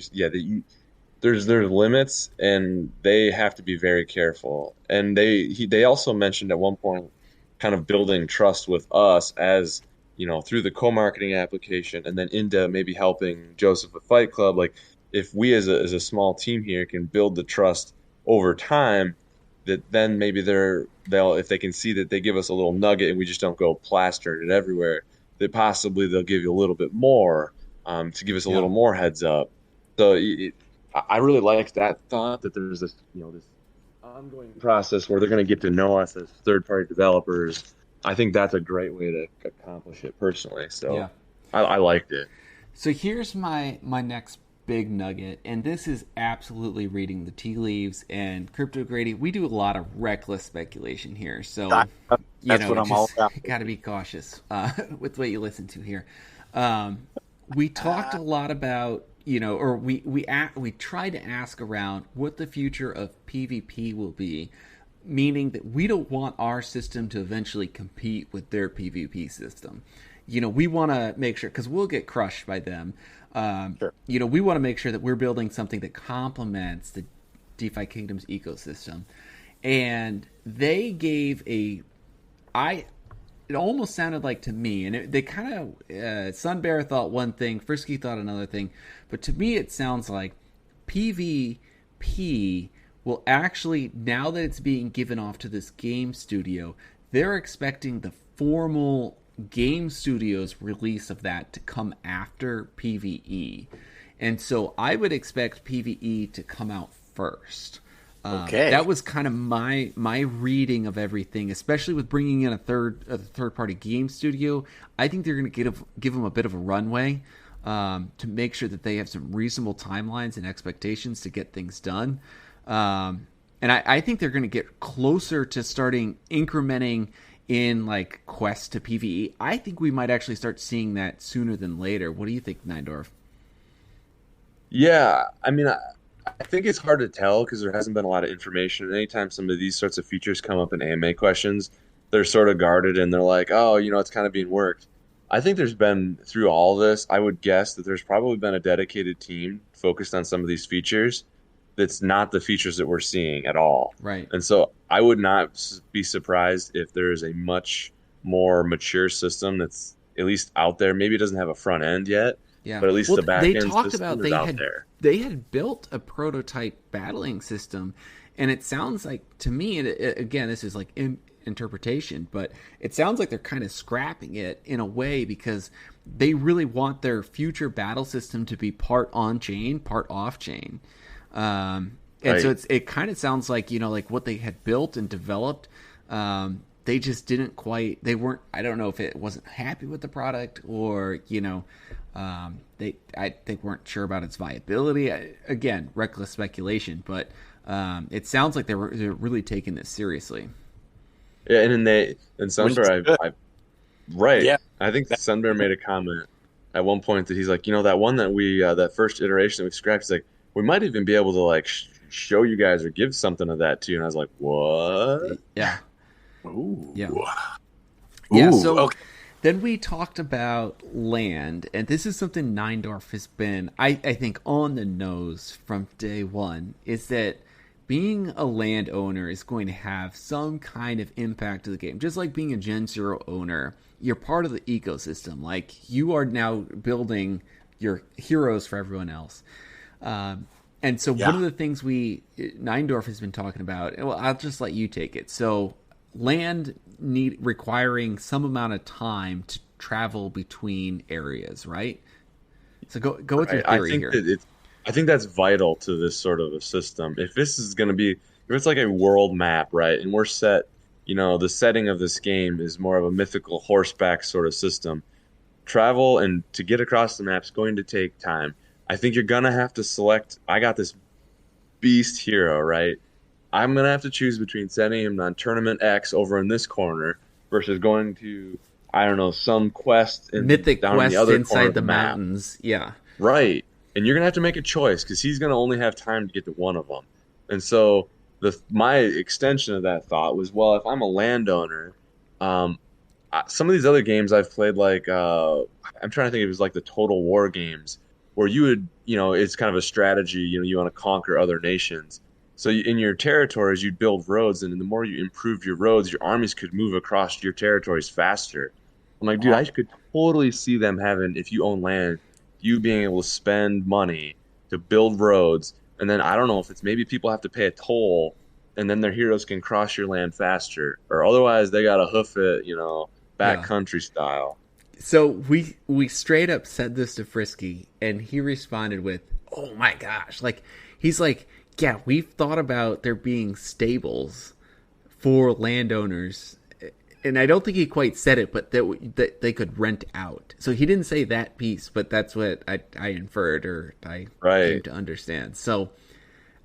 there's limits, and they have to be very careful. And they also mentioned at one point, kind of building trust with us as through the co-marketing application, and then into maybe helping Joseph with Fight Club. Like if we as a small team here can build the trust over time, that then maybe they'll if they can see that they give us a little nugget and we just don't go plastering it everywhere, that possibly they'll give you a little bit more to give us a little more heads up. So I really like that thought, that there's this this ongoing process where they're going to get to know us as third-party developers. I think that's a great way to accomplish it personally. So I liked it. So here's my next big nugget, and this is absolutely reading the tea leaves. And CryptoGrady, we do a lot of reckless speculation here, so that's what I'm all about. Got to be cautious with what you listen to here. We talked a lot about or we tried to ask around what the future of PvP will be, meaning that we don't want our system to eventually compete with their PvP system. We want to make sure, because we'll get crushed by them. Sure. We want to make sure that we're building something that complements the DeFi Kingdom's ecosystem. And they gave it almost sounded like to me, and they kind of, Sunbear thought one thing, Frisky thought another thing, but to me it sounds like PvP will actually, now that it's being given off to this game studio, they're expecting the formal game studio's release of that to come after PvE. And so I would expect PvE to come out first. Okay. That was kind of my reading of everything, especially with bringing in a third party game studio. I think they're going to give them a bit of a runway to make sure that they have some reasonable timelines and expectations to get things done. And I think they're going to get closer to starting incrementing in like quests to PvE. I think we might actually start seeing that sooner than later. What do you think, Nindorf? Yeah, I mean, I think it's hard to tell because there hasn't been a lot of information. And anytime some of these sorts of features come up in AMA questions, they're sort of guarded and they're like, oh, it's kind of being worked. I think there's been, through all this, I would guess that there's probably been a dedicated team focused on some of these features that's not the features that we're seeing at all. Right. And so I would not be surprised if there is a much more mature system that's at least out there. Maybe it doesn't have a front end yet, but at least the back end system is out there. They had built a prototype battling system, and it sounds like, to me, again, this is like interpretation, but it sounds like they're kind of scrapping it in a way because they really want their future battle system to be part on-chain, part off-chain. And so it kind of sounds like, like what they had built and developed they just didn't quite. They weren't. I don't know if it wasn't happy with the product, or they weren't sure about its viability. Again, reckless speculation, but it sounds like they're really taking this seriously. Yeah, and Sunbear, right. Yeah. I think Sunbear made a comment at one point that he's like, that one that we that first iteration that we scrapped, he's like, we might even be able to like show you guys or give something of that to you. And I was like, what? Yeah. Ooh. Yeah. Ooh, Yeah. So okay. then we talked about land, and this is something Neindorf has been, I think, on the nose from day one, is that being a landowner is going to have some kind of impact to the game. Just like being a Gen Zero owner, you're part of the ecosystem. Like, you are now building your heroes for everyone else. And so one of the things Neindorf has been talking about, well, I'll just let you take it. So land requiring some amount of time to travel between areas, right? So go with your theory here. I think that's vital to this sort of a system. If this is going to be, if it's like a world map, right, and we're set, the setting of this game is more of a mythical horseback sort of system. Travel and to get across the map is going to take time. I think you're going to have to select, I got this beast hero, right? I'm going to have to choose between sending him on Tournament X over in this corner versus going to, I don't know, some quest mythic down quest in the other inside corner of the map. mountains. Yeah. Right. And you're going to have to make a choice because he's going to only have time to get to one of them. And so my extension of that thought was, well, if I'm a landowner, some of these other games I've played, like I'm trying to think, it was like the Total War games where you would, it's kind of a strategy, you want to conquer other nations. So in your territories, you'd build roads, and the more you improve your roads, your armies could move across your territories faster. I'm like, dude, I could totally see them having, if you own land, you being able to spend money to build roads, and then I don't know if it's maybe people have to pay a toll, and then their heroes can cross your land faster, or otherwise they got to hoof it, backcountry style. So we straight up said this to Frisky, and he responded with, "Oh my gosh!" Like, he's like, "Yeah, we've thought about there being stables for landowners." And I don't think he quite said it, but that they could rent out. So he didn't say that piece, but that's what I inferred, or I came to understand. So,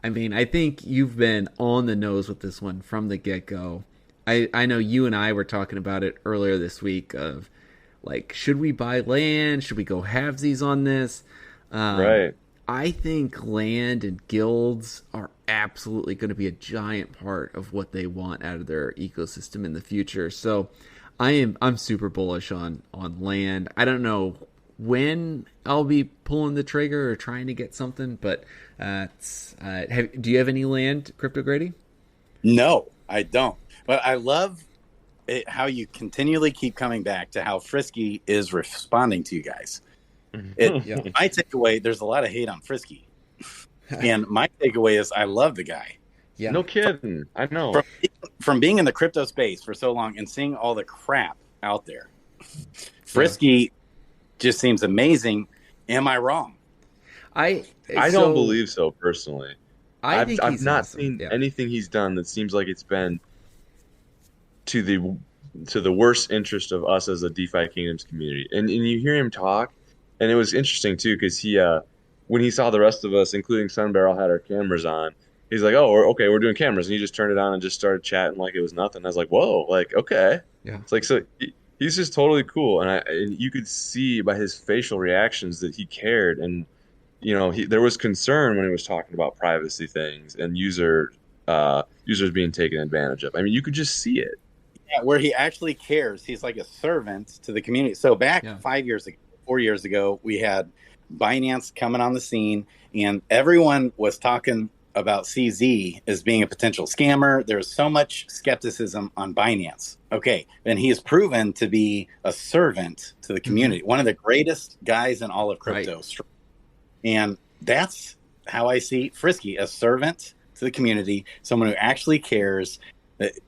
I mean, I think you've been on the nose with this one from the get-go. I know you and I were talking about it earlier this week of, like, should we buy land? Should we go halvesies on this? Right. I think land and guilds are absolutely going to be a giant part of what they want out of their ecosystem in the future. So I'm super bullish on land. I don't know when I'll be pulling the trigger or trying to get something, but do you have any land, CryptoGrady? No, I don't. But I love how you continually keep coming back to how Frisky is responding to you guys. My takeaway, there's a lot of hate on Frisky. And my takeaway is I love the guy. Yeah. No kidding. I know. From being in the crypto space for so long and seeing all the crap out there, Frisky just seems amazing. Am I wrong? I don't believe so personally. I've not seen anything he's done that seems like it's been to the worst interest of us as a DeFi Kingdoms community. And you hear him talk, and it was interesting too, because he when he saw the rest of us, including Sunbarrel, had our cameras on, he's like, "Oh, we're doing cameras," and he just turned it on and just started chatting like it was nothing. I was like, "Whoa, like, okay." Yeah. It's like, so he's just totally cool, and you could see by his facial reactions that he cared, and there was concern when he was talking about privacy things and users being taken advantage of. I mean, you could just see it. Yeah, where he actually cares. He's like a servant to the community. So back 5 years ago, 4 years ago, we had Binance coming on the scene, and everyone was talking about CZ as being a potential scammer. There's so much skepticism on Binance. Okay, and he has proven to be a servant to the community, one of the greatest guys in all of crypto. Right. And that's how I see Frisky, a servant to the community, someone who actually cares,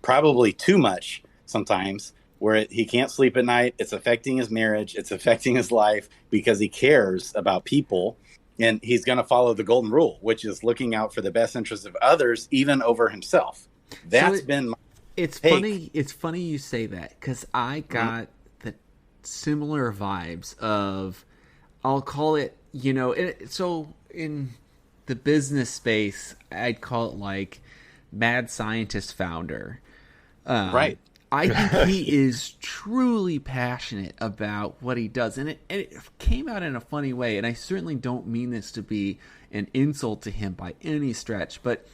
probably too much sometimes, where he can't sleep at night. It's affecting his marriage. It's affecting his life because he cares about people. And he's going to follow the golden rule, which is looking out for the best interests of others, even over himself. That's been my It's funny. It's funny you say that because I got the similar vibes of, I'll call it, so in the business space, I'd call it like mad scientist founder. Right. I think he is truly passionate about what he does. And it came out in a funny way. And I certainly don't mean this to be an insult to him by any stretch. But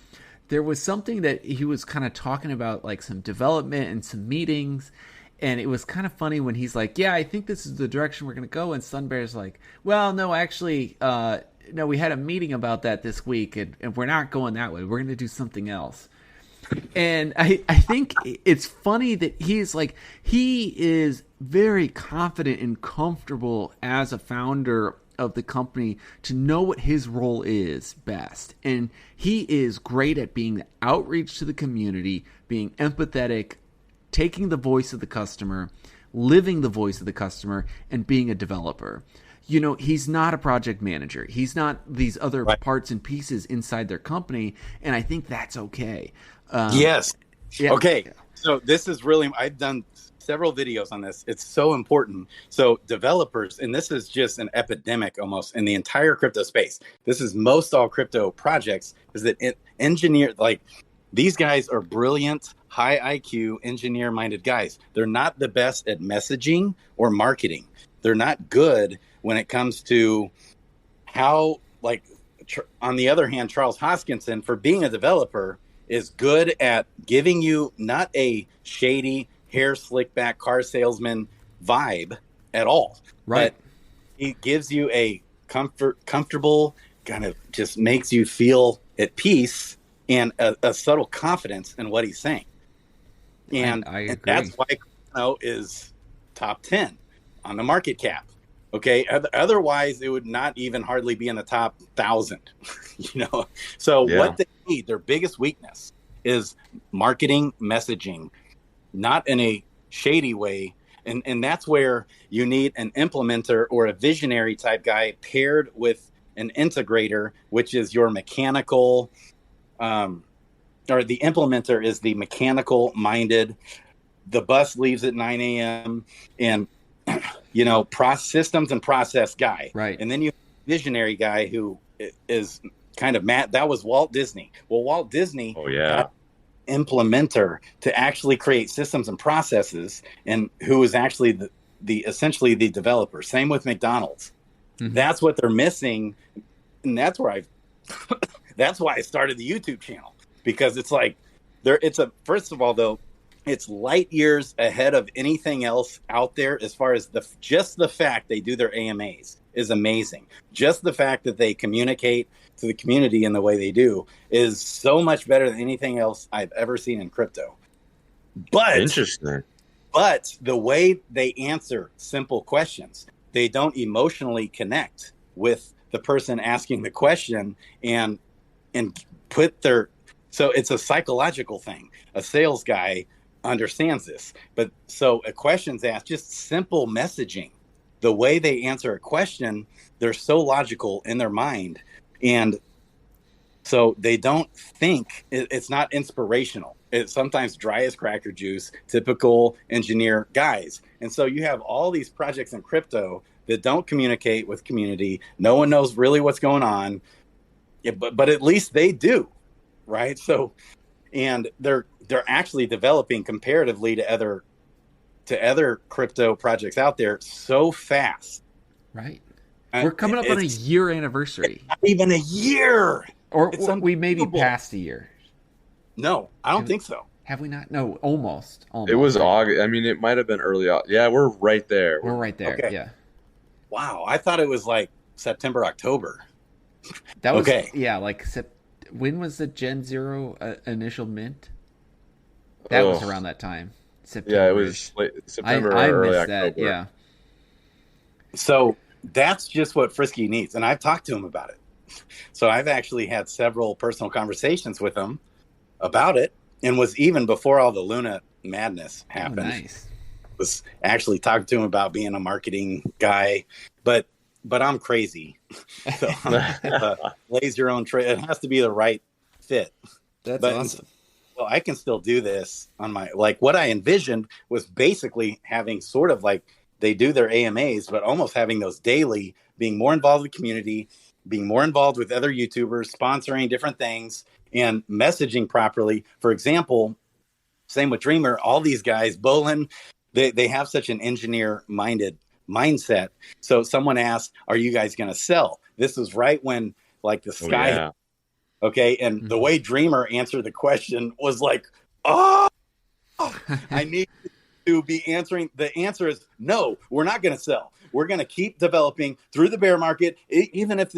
there was something that he was kind of talking about, like some development and some meetings. And it was kind of funny when he's like, yeah, I think this is the direction we're going to go. And Sunbear's like, well, no, actually, no, we had a meeting about that this week. And we're not going that way. We're going to do something else. And I think it's funny that he is very confident and comfortable as a founder of the company to know what his role is best. And he is great at being the outreach to the community, being empathetic, taking the voice of the customer, living the voice of the customer, and being a developer. He's not a project manager. He's not these other parts and pieces inside their company. And I think that's okay. Yes. Yeah. Okay. So this is really, I've done several videos on this. It's so important. So developers, and this is just an epidemic almost in the entire crypto space. This is most all crypto projects, is that these guys are brilliant, high IQ, engineer-minded guys. They're not the best at messaging or marketing. They're not good when it comes to how, on the other hand, Charles Hoskinson, for being a developer, is good at giving you not a shady, hair slick back car salesman vibe at all. Right. But he gives you a comfortable, kind of just makes you feel at peace and a subtle confidence in what he's saying. And, I agree. And that's why Crypto is top 10 on the market cap. Okay. Otherwise, it would not even hardly be in the top 1,000. So what they need, their biggest weakness, is marketing messaging, not in a shady way. And that's where you need an implementer or a visionary type guy paired with an integrator, which is your mechanical, or the implementer is the mechanical minded. The bus leaves at 9 a.m. and systems and process guy. Right. And then you have a visionary guy who is kind of mad. That was Walt Disney. Well, Walt Disney had an implementer to actually create systems and processes, and who was actually the essentially the developer. Same with McDonald's. Mm-hmm. That's what they're missing. And that's where that's why I started the YouTube channel, because it's like first of all, though, it's light years ahead of anything else out there as far as just the fact they do their AMAs is amazing. Just the fact that they communicate to the community in the way they do is so much better than anything else I've ever seen in crypto. But interesting. But the way they answer simple questions, they don't emotionally connect with the person asking the question and put so it's a psychological thing. A sales guy understands this, but so a question's asked, just simple messaging, the way they answer a question, they're so logical in their mind, and so they don't think it's not inspirational. It's sometimes dry as cracker juice, typical engineer guys. And so you have all these projects in crypto that don't communicate with community. No one knows really what's going on, but at least they do, right? So, and they're actually developing comparatively to other crypto projects out there so fast. Right. We're coming up on a year anniversary. Not even a year. Or we may be past a year. No, I don't think so. Have we not? No, almost. It was August. I mean, it might have been early. Yeah, we're right there. We're right there. Okay. Yeah. Wow. I thought it was like September, October. That was okay. Yeah, like when was the Gen Zero initial mint? That was around that time. September. Yeah, it was late September I or early missed October. That, yeah. So that's just what Frisky needs. And I've talked to him about it. So I've actually had several personal conversations with him about it, and was even before all the Luna madness happened. Oh, nice. Was actually talking to him about being a marketing guy, but I'm crazy. So blaze your own trade. It has to be the right fit. That's awesome. well, I can still do this on my, like what I envisioned was basically having sort of like they do their AMAs, but almost having those daily, being more involved with the community, being more involved with other YouTubers, sponsoring different things and messaging properly. For example, same with Dreamer, all these guys, Bolin, they have such an engineer minded mindset. So someone asked, are you guys going to sell? This was right when like the sky. Yeah. Okay. And the way Dreamer answered the question was like, oh, I need to be answering. The answer is no, we're not going to sell. We're going to keep developing through the bear market. Even if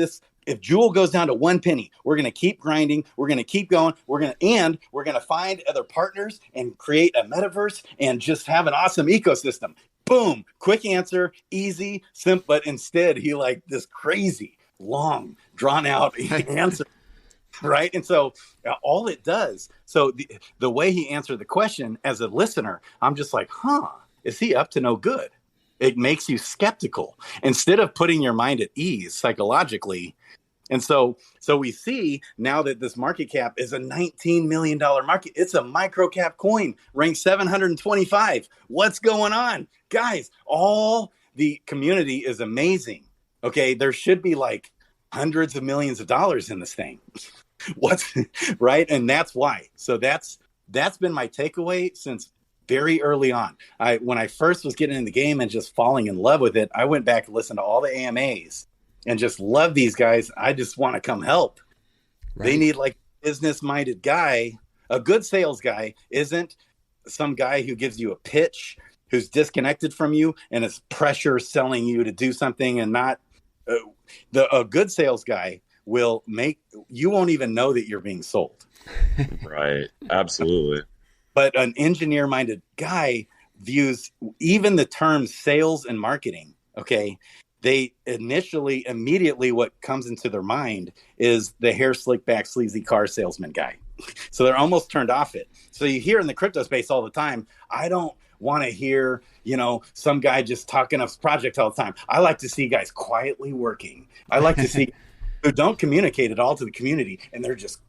Jewel goes down to 1 penny, we're going to keep grinding. We're going to keep going. We're going to find other partners and create a metaverse and just have an awesome ecosystem. Boom. Quick answer, easy, simple. But instead he like this crazy, long, drawn out answer. Right. And so all it does. So the way he answered the question as a listener, I'm just like, is he up to no good? It makes you skeptical instead of putting your mind at ease psychologically. And so we see now that this market cap is a $19 million market. It's a micro cap coin ranked 725. What's going on? Guys, all the community is amazing. Okay. There should be like hundreds of millions of dollars in this thing. What's right. And that's why. So that's been my takeaway since very early on. When I first was getting in the game and just falling in love with it, I went back and listened to all the AMAs and just love these guys. I just want to come help. Right. They need like a business-minded guy. A good sales guy isn't some guy who gives you a pitch, who's disconnected from you and is pressure selling you to do something and not a good sales guy will make you won't even know that you're being sold. Right. Absolutely. But an engineer-minded guy views even the terms sales and marketing. Okay. They immediately what comes into their mind is the hair slick back, sleazy car salesman guy. So they're almost turned off it. So you hear in the crypto space all the time, I don't want to hear, some guy just talking of project all the time. I like to see guys quietly working. I like to see who don't communicate at all to the community, and they're just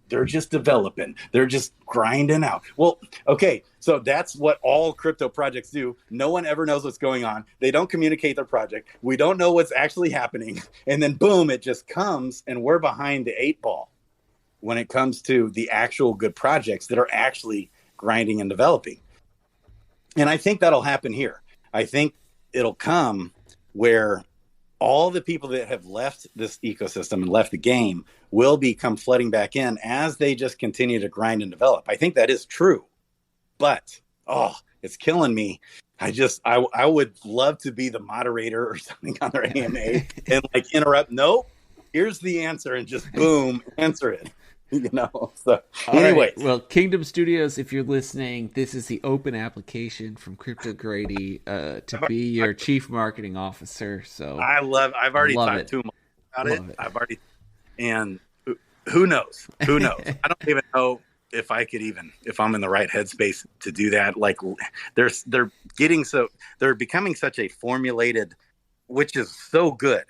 developing. They're just grinding out. Well, okay, so that's what all crypto projects do. No one ever knows what's going on. They don't communicate their project. We don't know what's actually happening, and then boom, it just comes, and we're behind the 8 ball when it comes to the actual good projects that are actually grinding and developing. And I think that'll happen here. I think it'll come where all the people that have left this ecosystem and left the game will become flooding back in as they just continue to grind and develop. I think that is true, but it's killing me. I would love to be the moderator or something on their AMA and like interrupt. Nope, here's the answer, and just boom, answer it. So anyway. Right. Well, Kingdom Studios, if you're listening, this is the open application from CryptoGrady to be your chief marketing officer. So I've already talked to him about it. And who knows? I don't even know if I'm in the right headspace to do that. Like they're becoming such a formulated, which is so good.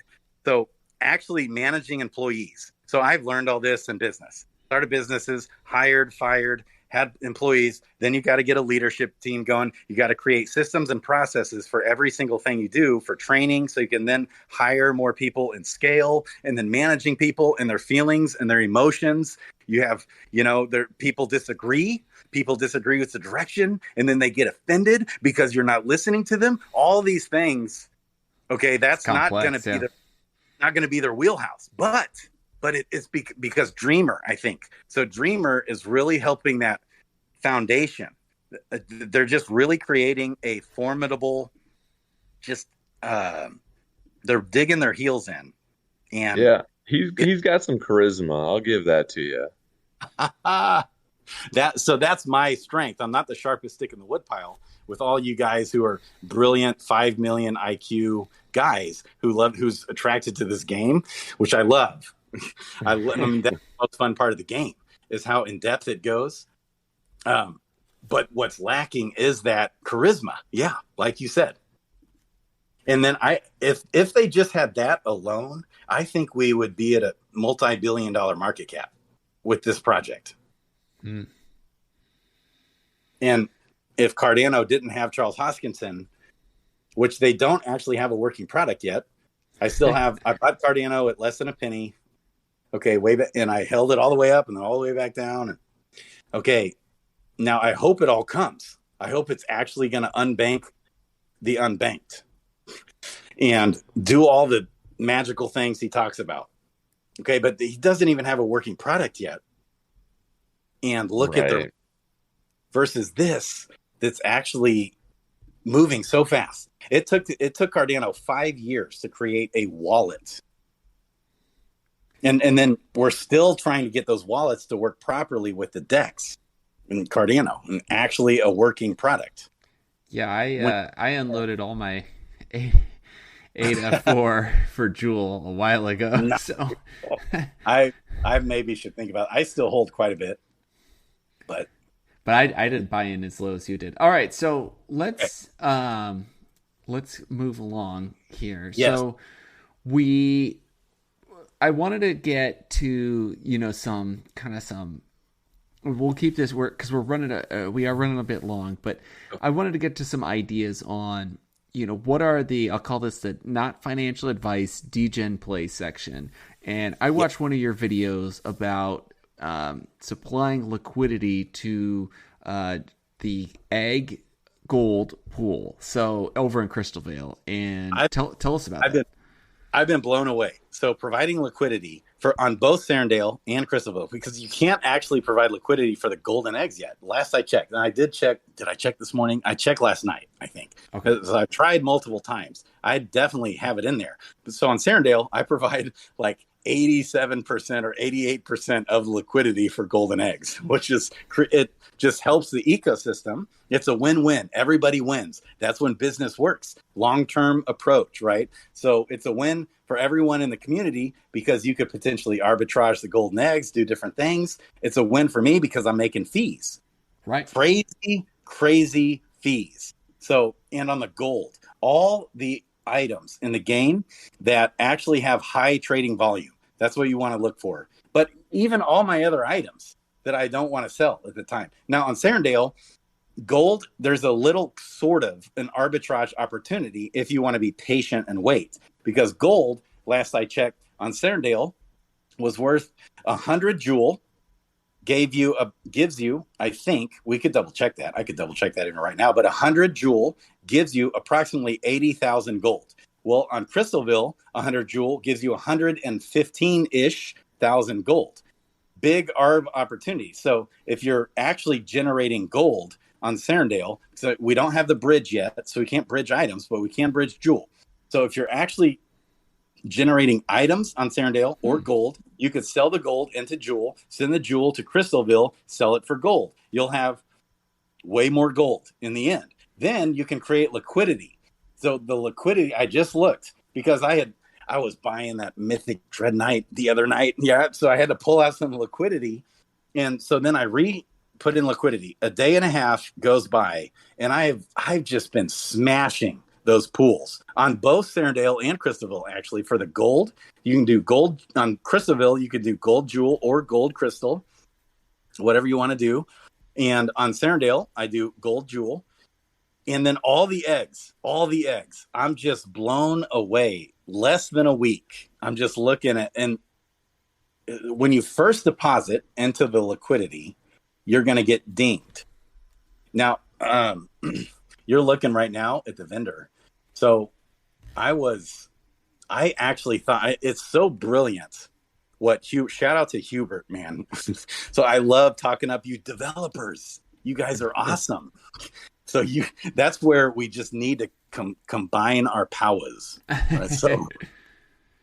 So actually managing employees. So I've learned all this in business. Started businesses, hired, fired, had employees. Then you got to get a leadership team going. You got to create systems and processes for every single thing you do for training. So you can then hire more people and scale, and then managing people and their feelings and their emotions. You have, people disagree. People disagree with the direction, and then they get offended because you're not listening to them. All these things. Okay. That's not going to be their wheelhouse, but it's because Dreamer, I think. So Dreamer is really helping that foundation. They're just really creating a formidable, they're digging their heels in. And yeah, he's got some charisma. I'll give that to you. That's my strength. I'm not the sharpest stick in the woodpile with all you guys who are brilliant 5 million IQ guys who's attracted to this game, which I love. I mean, that's the most fun part of the game is how in depth it goes. But what's lacking is that charisma. Yeah, like you said. And then if they just had that alone, I think we would be at a multi-billion-dollar market cap with this project. And if Cardano didn't have Charles Hoskinson, which they don't actually have a working product yet, I bought Cardano at less than a penny. Okay, way back, and I held it all the way up and then all the way back down. And okay, now I hope it all comes. I hope it's actually going to unbank the unbanked and do all the magical things he talks about. Okay, but he doesn't even have a working product yet. And look at the versus this that's actually moving so fast. It took Cardano 5 years to create a wallet. And then we're still trying to get those wallets to work properly with the DEX and Cardano and actually a working product. Yeah, I unloaded all my ADA4 for Jewel a while ago. So I maybe should think about it. I still hold quite a bit. But I didn't buy in as low as you did. All right, so let's move along here. Yes. So I wanted to get to we'll keep this work because we are running a bit long, but I wanted to get to some ideas on what are I'll call this the not financial advice degen play section. And I watched one of your videos about supplying liquidity to the egg gold pool, so over in Crystal Vale, and tell us about that. I've been blown away. So providing liquidity on both Serendale and Crystal Vale, because you can't actually provide liquidity for the golden eggs yet. Last I checked, and I did check. Did I check this morning? I checked last night, I think. Okay. So I've tried multiple times. I definitely have it in there. So on Serendale, I provide like 87% or 88% of liquidity for golden eggs, which is it just helps the ecosystem. It's a win-win. Everybody wins. That's when business works. Long-term approach, right? So it's a win for everyone in the community because you could potentially arbitrage the golden eggs, do different things. It's a win for me because I'm making fees. Right. Crazy fees. So, and on the gold, all the items in the game that actually have high trading volume, that's what you want to look for. But even all my other items that I don't want to sell at the time. Now on Serendale, gold, there's a little sort of an arbitrage opportunity if you want to be patient and wait. Because gold, last I checked on Serendale, was worth 100 Joule, gives you, I think, we could double check that. I could double check that even right now, but 100 Joule gives you approximately 80,000 gold. Well, on Crystalville, 100 Joule gives you 115-ish thousand gold. Big ARB opportunity. So if you're actually generating gold on Serendale, so we don't have the bridge yet, so we can't bridge items, but we can bridge Joule. So if you're actually generating items on Serendale or gold, you could sell the gold into Joule, send the Joule to Crystalville, sell it for gold. You'll have way more gold in the end. Then you can create liquidity. So the liquidity, I just looked because I was buying that Mythic Dread Knight the other night. Yeah. So I had to pull out some liquidity. And so then I put in liquidity. A day and a half goes by and I've just been smashing those pools on both Serendale and Crystalville. Actually, for the gold, you can do gold on Crystalville. You could do gold Joule or gold crystal, whatever you want to do. And on Serendale, I do gold Joule. And then all the eggs, I'm just blown away. Less than a week. I'm just looking at, and when you first deposit into the liquidity, you're going to get dinged. Now, you're looking right now at the vendor. So I actually thought it's so brilliant. Shout out to Hubert, man. So I love talking up you developers. You guys are awesome. So that's where we just need to combine our powers. Right?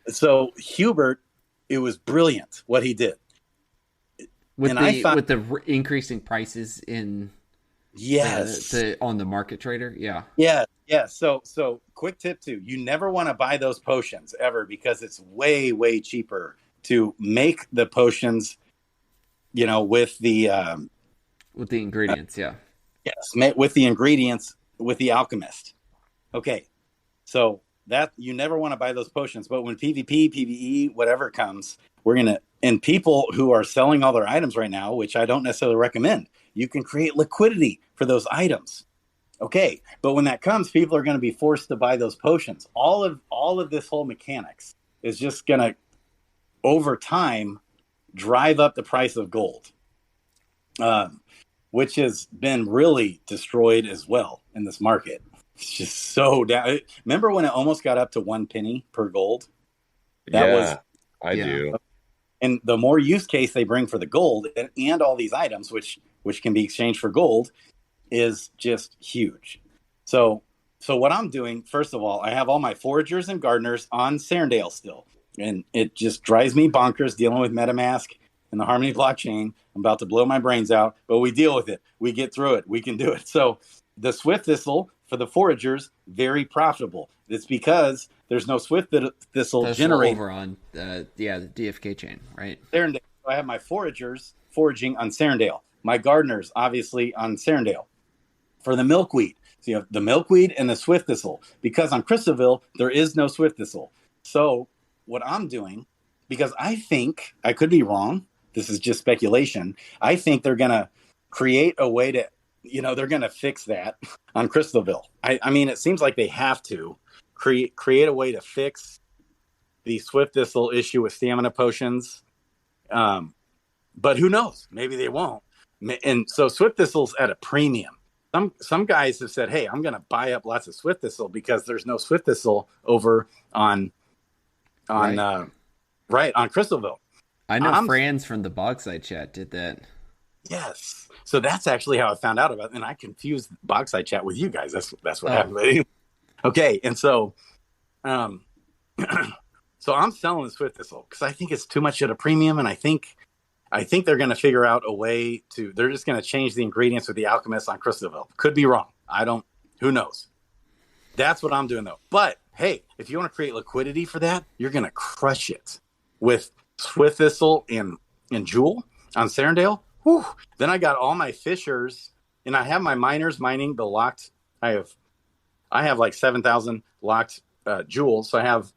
So Hubert, it was brilliant what he did. With the increasing prices in on the market trader. Yeah. So quick tip too, you never want to buy those potions ever because it's way, way cheaper to make the potions, with the ingredients. Yes, with the ingredients with the alchemist. Okay, so that you never want to buy those potions, but when PvP, PvE, whatever comes, and people who are selling all their items right now, which I don't necessarily recommend, you can create liquidity for those items. Okay, but when that comes, people are going to be forced to buy those potions. All of this whole mechanics is just going to, over time, drive up the price of gold, which has been really destroyed as well in this market. It's just so down. Remember when it almost got up to 1 penny per gold? I do. And the more use case they bring for the gold and all these items, which can be exchanged for gold, is just huge. So what I'm doing, first of all, I have all my foragers and gardeners on Serendale still. And it just drives me bonkers dealing with MetaMask and the Harmony blockchain. I'm about to blow my brains out, but we deal with it. We get through it. We can do it. So the Swift Thistle for the foragers, very profitable. It's because there's no Swift Thistle generated over on the DFK chain, right? Serendale. So I have my foragers foraging on Serendale. My gardeners, obviously, on Serendale. For the milkweed, so you have the milkweed and the Swift Thistle. Because on Crystalville, there is no Swift Thistle. So what I'm doing, because I think, I could be wrong, this is just speculation, I think they're going to create a way to, they're going to fix that on Crystalville. I mean, it seems like they have to create a way to fix the Swift Thistle issue with stamina potions. But who knows? Maybe they won't. And so Swift Thistle's at a premium. Some guys have said, hey, I'm going to buy up lots of Swift Thistle because there's no Swift Thistle over on Crystalville. I know Franz from the Bauxite chat did that. Yes. So that's actually how I found out about it. And I confused Bauxite chat with you guys. That's what happened. Okay. And so, so I'm selling the Swift Thistle because I think it's too much at a premium. And I think they're going to figure out a way they're just going to change the ingredients with the alchemist on Crystalville. Could be wrong. Who knows? That's what I'm doing though. But hey, if you want to create liquidity for that, you're going to crush it with Swift Thistle and Jewel on Serendale. Whew. Then I got all my fishers and I have my miners mining the locked. I have like 7,000 locked jewels. So I have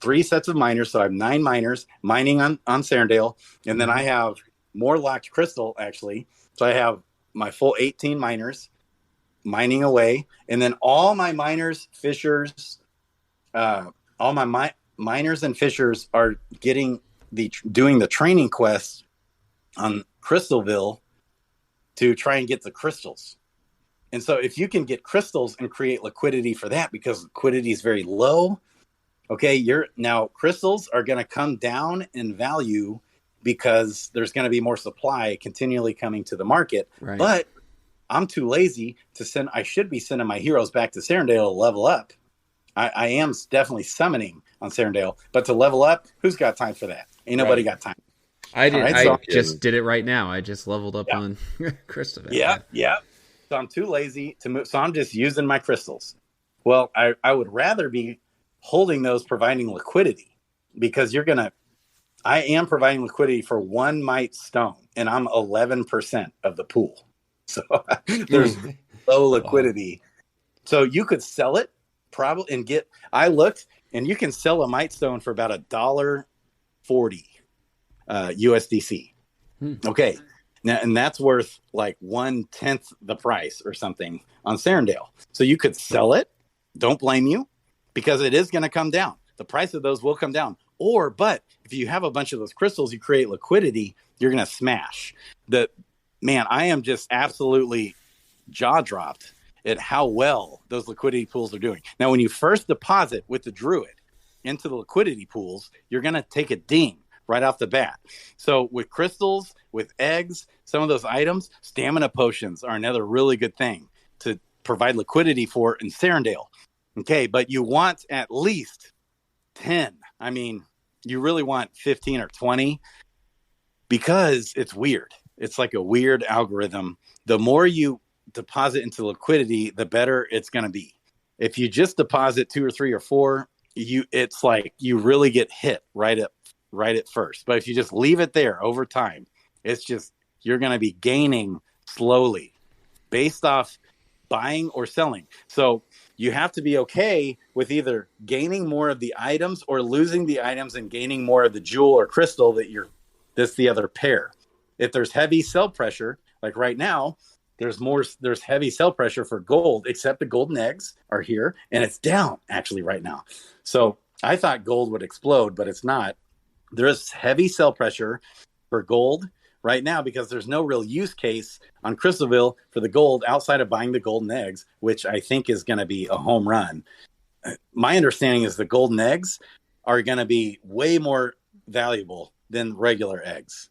3 sets of miners. So I have 9 miners mining on Serendale. And then I have more locked crystal actually. So I have my full 18 miners mining away. And then all my miners, fishers, all my miners and fishers are doing the training quests on Crystalville to try and get the crystals. And so if you can get crystals and create liquidity for that, because liquidity is very low, okay, now crystals are going to come down in value because there's going to be more supply continually coming to the market. Right. But I'm too lazy to send. I should be sending my heroes back to Serendale to level up. I am definitely summoning on Serendale, but to level up, who's got time for that? Ain't nobody got time. I did. Right, I just did it right now. I just leveled up on Crystal. Yeah. So I'm too lazy to move. So I'm just using my crystals. Well, I would rather be holding those, providing liquidity, because I am providing liquidity for 1 might stone, and I'm 11% of the pool. So there's low liquidity. So you could sell it probably and I looked, and you can sell a might stone for about $1.40 USDC. Okay. Now, and that's worth like 1/10 the price or something on Serendale. So you could sell it. Don't blame you, because it is going to come down. The price of those will come down. But if you have a bunch of those crystals, you create liquidity, you're going to smash. I am just absolutely jaw dropped at how well those liquidity pools are doing. Now, when you first deposit with the Druid into the liquidity pools, you're going to take a ding right off the bat. So with crystals, with eggs, some of those items, stamina potions are another really good thing to provide liquidity for in Serendale. Okay, but you want at least 10. I mean, you really want 15 or 20, because it's weird. It's like a weird algorithm. The more you deposit into liquidity, the better it's going to be. If you just deposit 2 or 3 or 4, it's like you really get hit right at first. But if you just leave it there over time, it's just, you're going to be gaining slowly based off buying or selling. So you have to be okay with either gaining more of the items or losing the items and gaining more of the jewel or crystal that's the other pair. If there's heavy sell pressure, like right now, there's heavy sell pressure for gold, except the golden eggs are here and it's down actually right now. So I thought gold would explode, but it's not. There is heavy sell pressure for gold right now because there's no real use case on Crystalville for the gold outside of buying the golden eggs, which I think is going to be a home run. My understanding is the golden eggs are going to be way more valuable than regular eggs.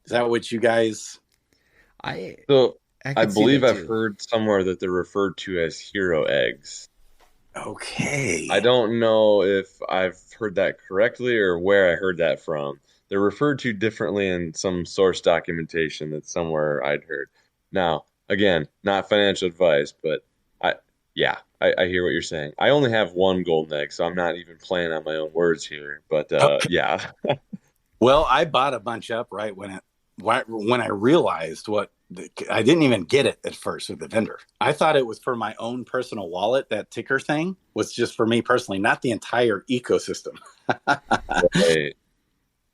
Is that what you guys? So I I could see believe that I've too. heard somewhere that they're referred to as hero eggs. Okay. I don't know if I've heard that correctly or where I heard that from. They're referred to differently in some source documentation that's somewhere I'd heard. Now, again, not financial advice, but yeah, I hear what you're saying. I only have one golden egg, so I'm not even playing on my own words here. But Okay. yeah, Well, I bought a bunch up right when I realized I didn't even get it at first with the vendor. I thought it was for my own personal wallet. That ticker thing was just for me personally, not the entire ecosystem. right.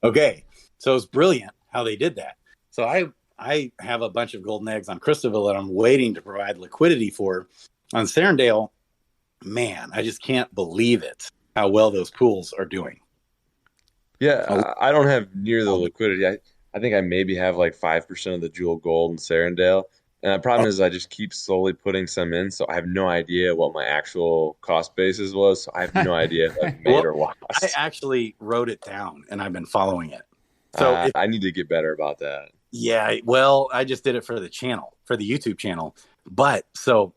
Okay, so it's brilliant how they did that. So I have a bunch of golden eggs on Christabel that I'm waiting to provide liquidity for. On Serendale, man, I just can't believe it how well those pools are doing. Yeah, I don't have near the liquidity. I think I maybe have like 5% of the jewel gold in Sarandale. And the problem is I just keep slowly putting some in, so I have no idea what my actual cost basis was. So I have no idea if I've made Well, or I lost. actually wrote it down and I've been following it. So I need to get better about that. yeah, well, I just did it for the channel, for the YouTube channel. But so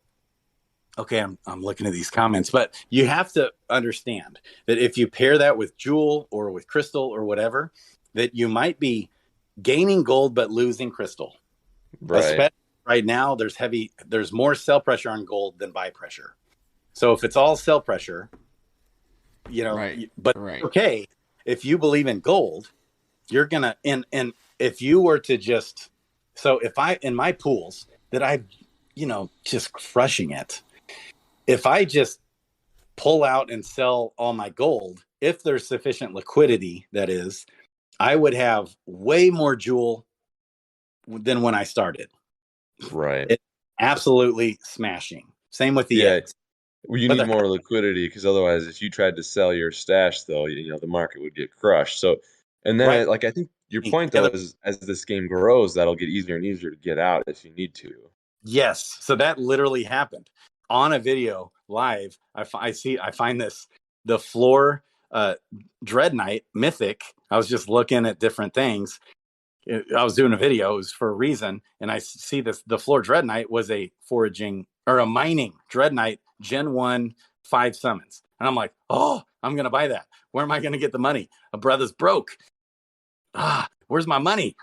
okay, I'm looking at these comments, but you have to understand that if you pair that with jewel or with crystal or whatever, that you might be gaining gold but losing crystal. Right, Especially right now, there's more sell pressure on gold than buy pressure. So if it's all sell pressure, Right. but Right. okay, if you believe in gold, you're gonna and if you were to just so if I in my pools that I just crushing it, if I just pull out and sell all my gold, if there's sufficient liquidity, that is, I would have way more jewel than when I started. right. It absolutely smashing. Same with the Yeah, eggs. well, you But need the more liquidity because otherwise, if you tried to sell your stash, though, the market would get crushed. So, and then right like I think your the point though other is as this game grows, that'll get easier and easier to get out if you need to. yes. So that literally happened on a video live. I find this the floor Dread Knight mythic. I was just looking at different things. I was doing a video. It was for a reason, and I see this. The floor Dread Knight was a foraging or a mining Dread Knight Gen 1 5 summons, and I'm like, oh, I'm gonna buy that. Where am I gonna get the money? A brother's broke. Where's my money?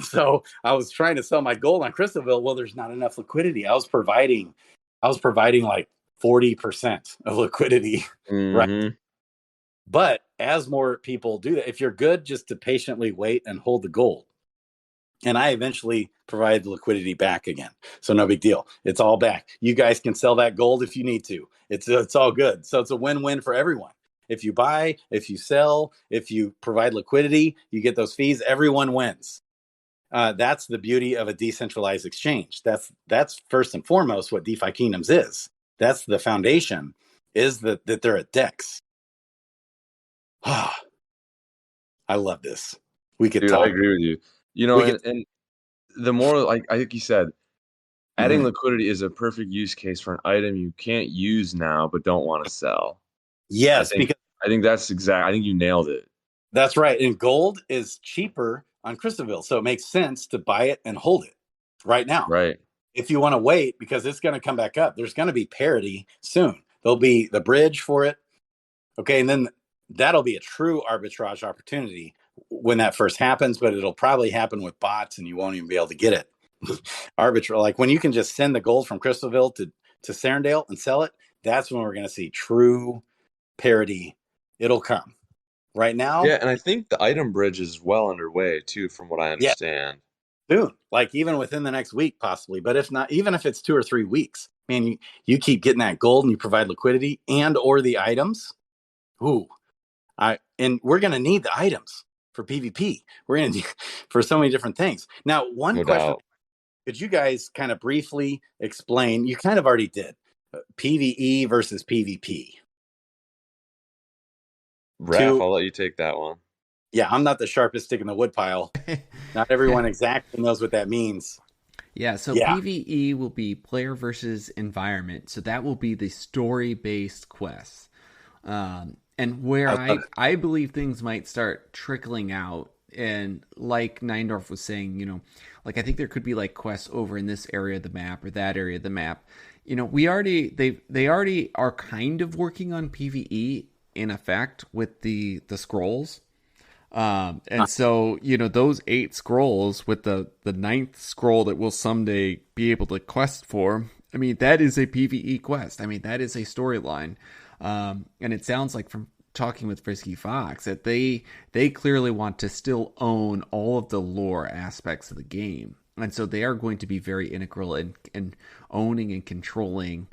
So I was trying to sell my gold on Crystalville. Well, there's not enough liquidity. I was providing like 40% of liquidity, right? Hmm. But as more people do that, if you're good just to patiently wait and hold the gold, and I eventually provide the liquidity back again. So no big deal. It's all back. You guys can sell that gold if you need to. It's all good. So it's a win-win for everyone. If you buy, if you sell, if you provide liquidity, you get those fees. Everyone wins. That's the beauty of a decentralized exchange. That's first and foremost what DeFi Kingdoms is. That's the foundation. Is that they're a DEX. I love this. We could Dude, I talk. agree with you. We could. And the more like I think you said, adding Mhm. liquidity is a perfect use case for an item you can't use now but don't want to sell. I Yes, think because I think that's exact. I think you nailed it. that's right. And gold is cheaper on Crystalville. So it makes sense to buy it and hold it right now. Right. If you want to wait, because it's going to come back up, there's going to be parity soon. There'll be the bridge for it. Okay. And then that'll be a true arbitrage opportunity when that first happens, but it'll probably happen with bots and you won't even be able to get it. Arbitrage, like when you can just send the gold from Crystalville to Serendale and sell it, that's when we're going to see true parity. It'll come. Right now, Yeah, and I think the item bridge is well underway too, from what I yeah, understand. soon, like even within the next week, possibly. But if not, even if it's 2 or 3 weeks, man, you keep getting that gold and you provide liquidity and or the items. Ooh, and we're gonna need the items for PvP. We're gonna need for so many different things. Now, one No question: doubt. could you guys kind of briefly explain? You kind of already did PvE versus PvP. Raph, Two, I'll let you take that one. yeah, I'm not the sharpest stick in the woodpile. Not everyone exactly knows what that means. Yeah, so Yeah. PvE will be player versus environment. So that will be the story-based quests. And where I believe things might start trickling out, and like Neindorf was saying, like I think there could be like quests over in this area of the map or that area of the map. They already are kind of working on PvE in effect with the scrolls. And so, those 8 scrolls with the ninth scroll that we'll someday be able to quest for, I mean, that is a PvE quest. I mean, that is a storyline. And it sounds like from talking with Frisky Fox that they clearly want to still own all of the lore aspects of the game. And so they are going to be very integral in owning and controlling,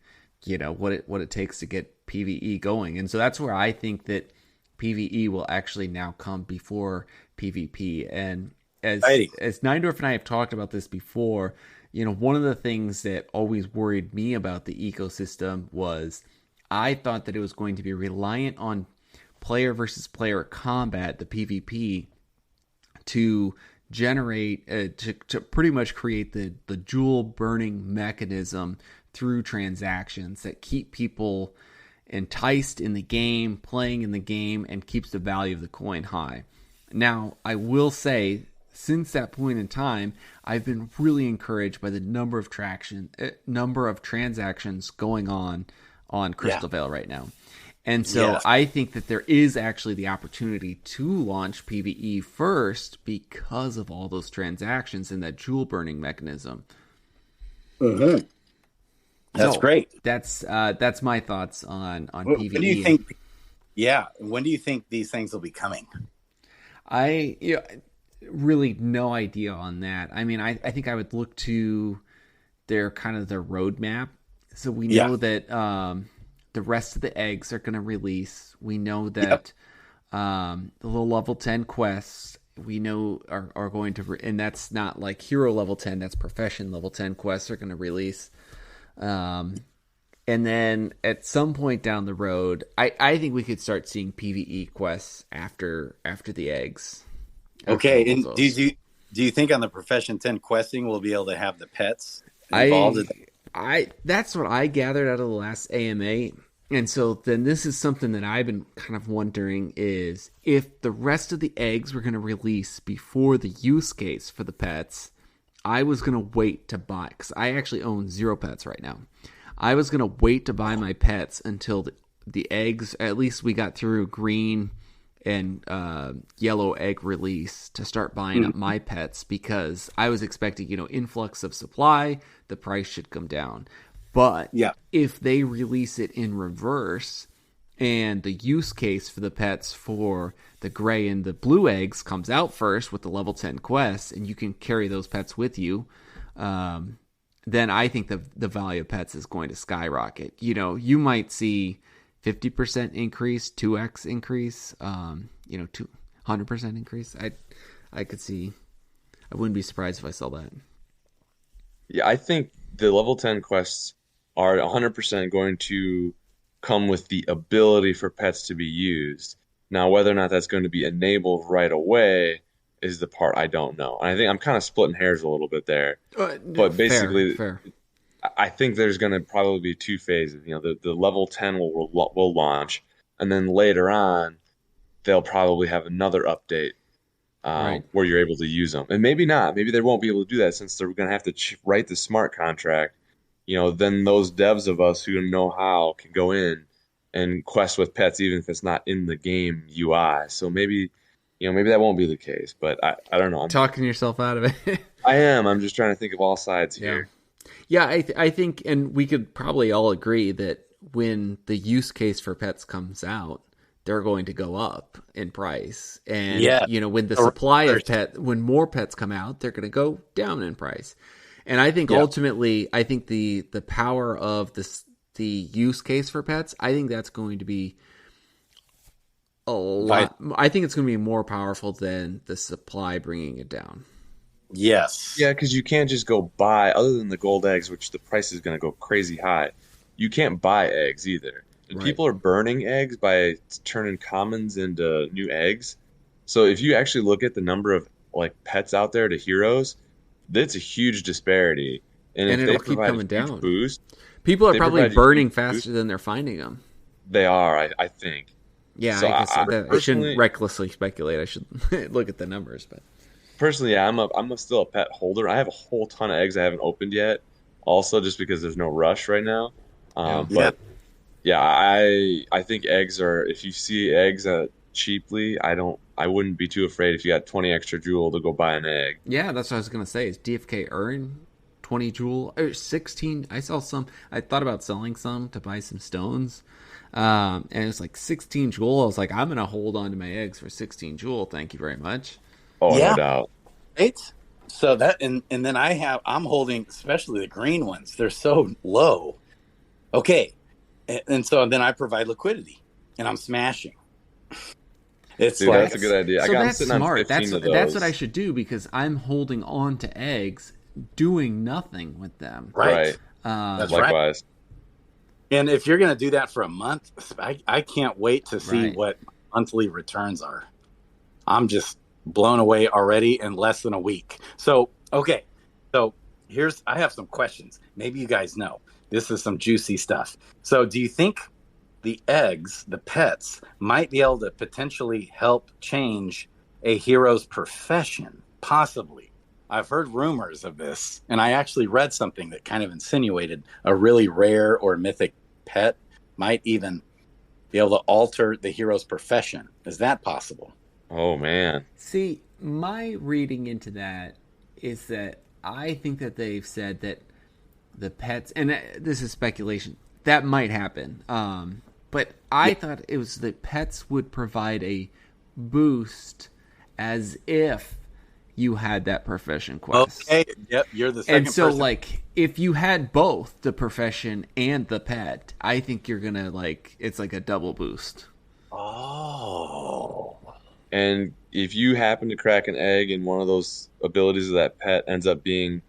what it takes to get PvE going. And so that's where I think that PvE will actually now come before PvP. And as Neindorf and I have talked about this before, one of the things that always worried me about the ecosystem was I thought that it was going to be reliant on player versus player combat, the PvP, to generate, to pretty much create the jewel burning mechanism through transactions that keep people enticed in the game, playing in the game, and keeps the value of the coin high. Now, I will say, since that point in time, I've been really encouraged by the number of transactions going on Crystal Vale right now. And so I think that there is actually the opportunity to launch PvE first because of all those transactions and that jewel burning mechanism. Mm-hmm. That's great. That's my thoughts on PvE. When do you think? Yeah, when do you think these things will be coming? I really no idea on that. I mean, I think I would look to their roadmap. So we know that the rest of the eggs are going to release. We know that the little level 10 quests we know are going to, and that's not like hero level 10. That's profession level 10 quests are going to release. And then at some point down the road, I think we could start seeing PvE quests after the eggs. Okay, and do you think on the Profession 10 questing we'll be able to have the pets involved? That's what I gathered out of the last AMA. And so then this is something that I've been kind of wondering is if the rest of the eggs were going to release before the use case for the pets, I was going to wait to buy, because I actually own 0 pets right now. I was going to wait to buy my pets until the eggs, at least we got through green and yellow egg release to start buying up my pets, because I was expecting, influx of supply, the price should come down. But if they release it in reverse and the use case for the pets for the gray and the blue eggs comes out first with the level 10 quests, and you can carry those pets with you, then I think the value of pets is going to skyrocket. You might see 50% increase, 2x increase, 200% increase. I could see. I wouldn't be surprised if I saw that. Yeah, I think the level 10 quests are 100% going to come with the ability for pets to be used. Now, whether or not that's going to be enabled right away is the part I don't know. And I think I'm kind of splitting hairs a little bit there. But basically, fair. I think there's going to probably be 2 phases. The level 10 will launch, and then later on, they'll probably have another update where you're able to use them. And maybe not. Maybe they won't be able to do that since they're going to have to write the smart contract. Then those devs of us who know how can go in and quest with pets even if it's not in the game UI. So maybe that won't be the case. But I don't know. I'm talking yourself out of it. I am. I'm just trying to think of all sides here. Yeah, I think, and we could probably all agree that when the use case for pets comes out, they're going to go up in price. And, Yeah. when the supply of when more pets come out, they're going to go down in price. And I think ultimately, I think the power of the use case for pets, I think that's going to be a lot. I think it's going to be more powerful than the supply bringing it down. Yes. Yeah, because you can't just go buy, other than the gold eggs, which the price is going to go crazy high. You can't buy eggs either. And people are burning eggs by turning commons into new eggs. So if you actually look at the number of like pets out there to heroes, that's a huge disparity. And if it'll they keep provide coming down. Boost, people are probably burning faster than they're finding them. They are, I think. Yeah, so I shouldn't recklessly speculate. I should look at the numbers, but personally, yeah, I'm still a pet holder. I have a whole ton of eggs I haven't opened yet. Also, just because there's no rush right now. But yeah, I think eggs are. If you see eggs cheaply, I wouldn't be too afraid if you got 20 extra jewel to go buy an egg. Yeah, that's what I was gonna say. Is DFK earn 20 jewel or 16? I saw some. I thought about selling some to buy some stones. And it's like 16 jewel. I was like, I'm gonna hold on to my eggs for 16 jewel. Thank you very much. Oh, no doubt. Right. So that and then I'm holding, especially the green ones. They're so low. Okay, and so then I provide liquidity, and I'm smashing. It's Dude, that's a good idea. So I'm that's sitting smart. on 15 of those. That's what I should do because I'm holding on to eggs, doing nothing with them. Right. That's likewise. Right. And if you're going to do that for a month, I can't wait to see what monthly returns are. I'm just blown away already in less than a week. So, okay. So I have some questions. Maybe you guys know. This is some juicy stuff. So do you think the eggs, the pets, might be able to potentially help change a hero's profession? Possibly. I've heard rumors of this, and I actually read something that kind of insinuated a really rare or mythic pet might even be able to alter the hero's profession. Is that possible? Oh, man. See, my reading into that is that I think that they've said that the pets, and this is speculation, that might happen. But I thought it was that pets would provide a boost as if you had that profession quest. Okay, yep, you're the second person. And so, person. like, if you had both the profession and the pet, I think you're going to, it's like a double boost. Oh. And if you happen to crack an egg and one of those abilities of that pet ends up being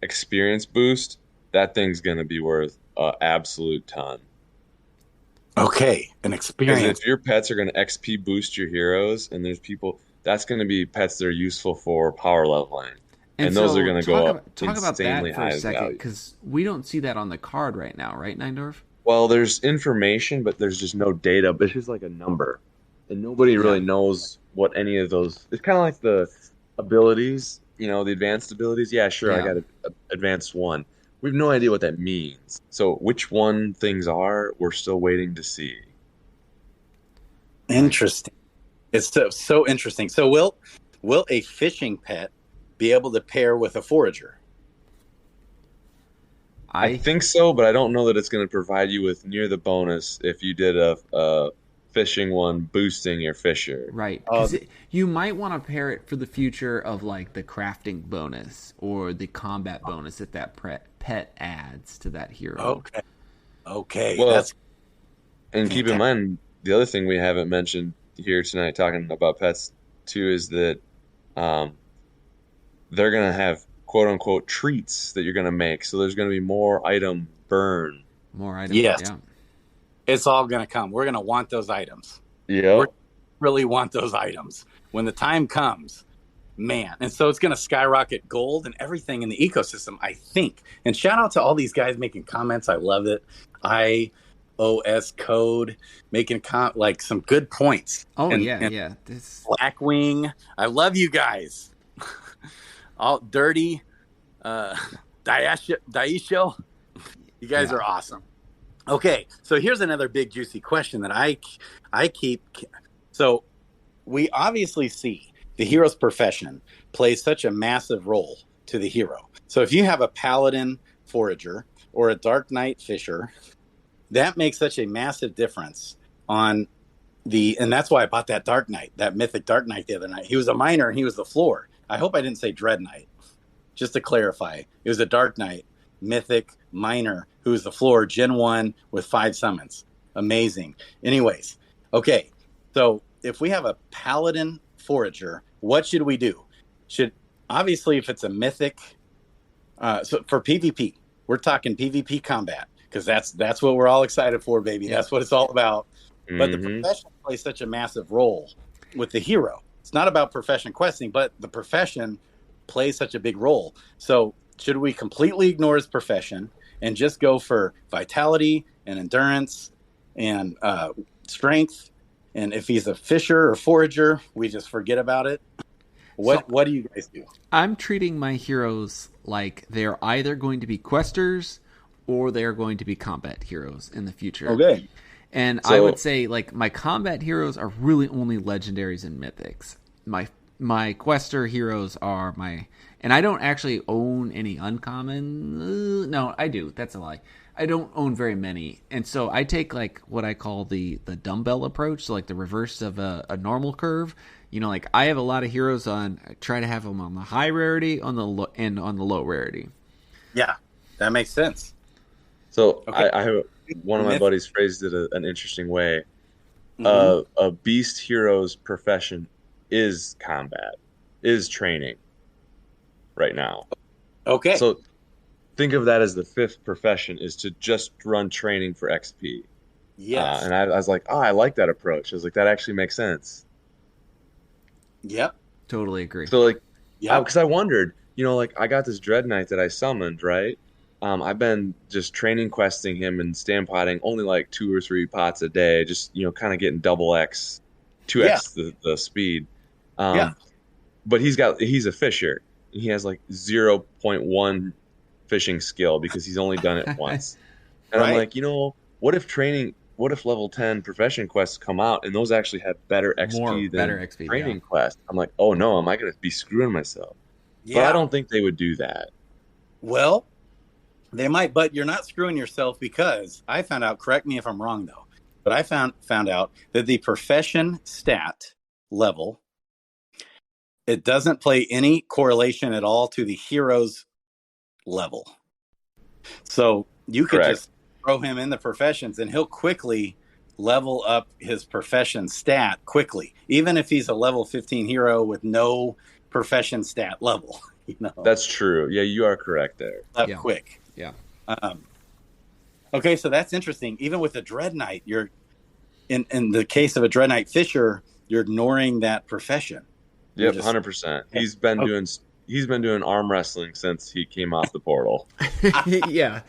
experience boost, that thing's going to be worth an absolute ton. Okay, an experience. Because if your pets are going to XP boost your heroes, and there's people, that's going to be pets that are useful for power leveling. And those are going to go up talk about insanely that for high a second, value. because we don't see that on the card right now, right, Neindorf? Well, there's information, but there's just no data. But it's just like a number. And nobody really knows what any of those... It's kind of like the abilities, the advanced abilities. Yeah, sure, I got an advanced one. We have no idea what that means. So which one things are, we're still waiting to see. Interesting. It's so interesting. So will a fishing pet be able to pair with a forager? I think so, but I don't know that it's going to provide you with near the bonus if you did a fishing one boosting your fisher. Right. Because you might want to pair it for the future of like the crafting bonus or the combat bonus that pet adds to that hero. Okay. Well, and keep in mind, the other thing we haven't mentioned here tonight talking about pets too is that they're going to have quote unquote treats that you're going to make. So there's going to be more item burn. More items. Yes. Yeah. It's all going to come. We're going to want those items. Yeah. We really want those items when the time comes, man. And so it's going to skyrocket gold and everything in the ecosystem, I think. And shout out to all these guys making comments. I love it. iOS code making like some good points. Oh, and yeah. Blackwing. I love you guys. All dirty. Daisho. You guys are awesome. Okay, so here's another big juicy question that I keep. So we obviously see the hero's profession plays such a massive role to the hero. So if you have a paladin forager or a dark knight fisher, that makes such a massive difference on and that's why I bought that Dark Knight, that Mythic Dark Knight the other night. He was a miner and he was the floor. I hope I didn't say Dread Knight. Just to clarify, it was a Dark Knight, Mythic Miner, who was the floor, Gen 1 with 5 summons. Amazing. Anyways, okay. So if we have a Paladin Forager, what should we do? Obviously, if it's a Mythic, so for PvP, we're talking PvP combat, because that's what we're all excited for, baby. Yeah. That's what it's all about. But the profession plays such a massive role with the hero. It's not about profession questing, but the profession plays such a big role. So should we completely ignore his profession and just go for vitality and endurance and strength? And if he's a fisher or forager, we just forget about it. What do you guys do? I'm treating my heroes like they're either going to be questers or they're going to be combat heroes in the future. Okay. And so, I would say, like, my combat heroes are really only legendaries and mythics. My quester heroes are and I don't actually own any uncommon. No, I do. That's a lie. I don't own very many. And so I take, like, what I call the dumbbell approach, so like the reverse of a normal curve. You know, like, I have a lot of heroes I try to have them on the high rarity and on the low rarity. Yeah, that makes sense. So okay. I have one of my buddies phrased it an interesting way. A beast hero's profession is combat, is training right now. Okay. So think of that as the 5th profession, is to just run training for XP. Yes. And I was like, I like that approach. I was like, that actually makes sense. Yep. Totally agree. So, like, because I wondered, you know, like, I got this Dread Knight that I summoned, right? I've been just training questing him and stand potting only like 2 or 3 pots a day, just, you know, kind of getting double X, 2x the speed. But he's a fisher. He has like 0.1 fishing skill because he's only done it once. And I'm like, you know, what if level 10 profession quests come out and those actually have better XP than training quests? I'm like, oh no, am I going to be screwing myself? But I don't think they would do that. Well, they might, but you're not screwing yourself, because I found out, correct me if I'm wrong though, but I found out that the profession stat level, it doesn't play any correlation at all to the hero's level. So you could just throw him in the professions and he'll quickly level up his profession stat quickly, even if he's a level 15 hero with no profession stat level. You know? That's true. Yeah, you are correct there. Quick. Yeah. Okay, so that's interesting. Even with a Dread Knight, you're in the case of a Dread Knight Fisher, you're ignoring that profession. Yep, 100%. He's been doing arm wrestling since he came off the portal. Yeah.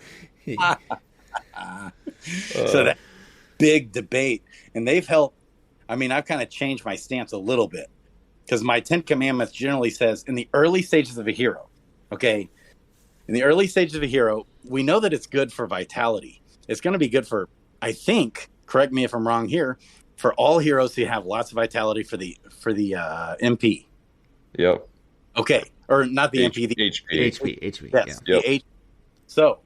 So that big debate, and they've helped. I mean, I've kind of changed my stance a little bit, because my 10 commandments generally says in the early stages of a hero, okay, in the early stages of a hero, we know that it's good for vitality. It's going to be good for, I think, correct me if I'm wrong here, for all heroes who have lots of vitality for the MP. Yep. Okay. Or not the MP, the HP. Yes. Yeah. Yep. So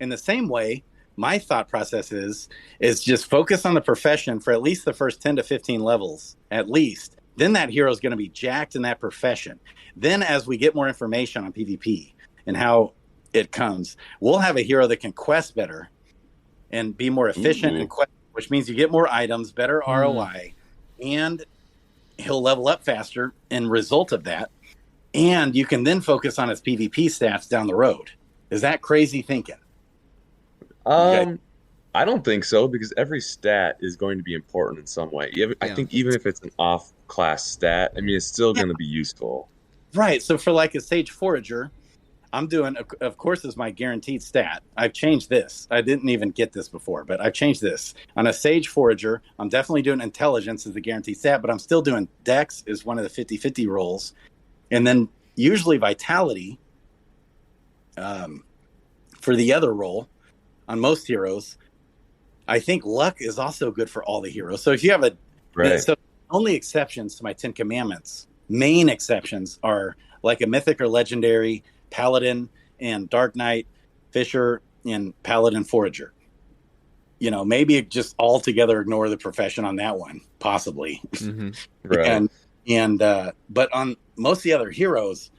in the same way, my thought process is just focus on the profession for at least the first 10 to 15 levels, at least. Then that hero is going to be jacked in that profession. Then as we get more information on PvP and how it comes, we'll have a hero that can quest better and be more efficient in quest, which means you get more items, better ROI, and he'll level up faster in result of that. And you can then focus on his PvP stats down the road. Is that crazy thinking? I don't think so, because every stat is going to be important in some way. I think even if it's an off-class stat, I mean, it's still going to be useful. Right. So for like a Sage Forager, I'm doing, of course, is my guaranteed stat. I've changed this. I didn't even get this before, but I've changed this. On a Sage Forager, I'm definitely doing Intelligence as the guaranteed stat, but I'm still doing Dex is one of the 50-50 rolls. And then usually Vitality for the other role on most heroes. I think Luck is also good for all the heroes. So if you have so only exceptions to my 10 commandments, main exceptions are like a Mythic or Legendary, Paladin and Dark Knight, Fisher, and Paladin Forager. maybe just altogether ignore the profession on that one, possibly. Mm-hmm. Right. But on most of the other heroes,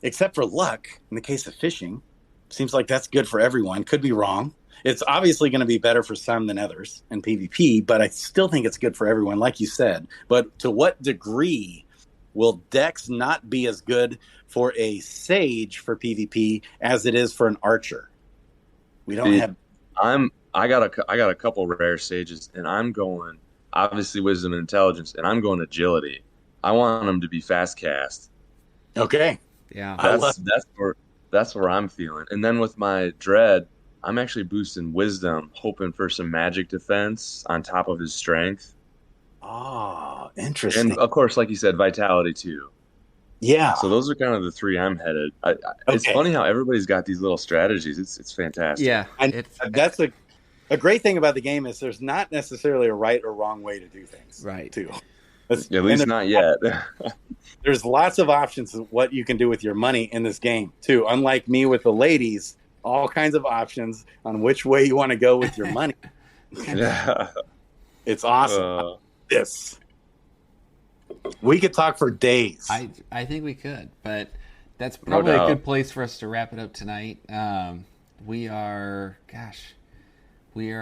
except for luck, in the case of fishing, seems like that's good for everyone. Could be wrong. It's obviously going to be better for some than others in PvP, but I still think it's good for everyone, like you said. But to what degree will Dex not be as good for a sage for PvP as it is for an archer? We don't have. I got a couple rare sages, and I'm going obviously wisdom and intelligence, and I'm going agility. I want them to be fast cast. Okay. Yeah. That's where I'm feeling. And then with my dread, I'm actually boosting wisdom, hoping for some magic defense on top of his strength. Oh, interesting. And of course, like you said, vitality too. Yeah. So those are kind of the three I'm headed. It's Okay. funny how everybody's got these little strategies. It's fantastic. Yeah. And that's a great thing about the game is there's not necessarily a right or wrong way to do things. Right. Too. At least not yet. There's lots of options of what you can do with your money in this game too. Unlike me with the ladies, all kinds of options on which way you want to go with your money. Yeah. It's awesome. Yes. We could talk for days. I think we could, but that's probably a good place for us to wrap it up tonight. We are we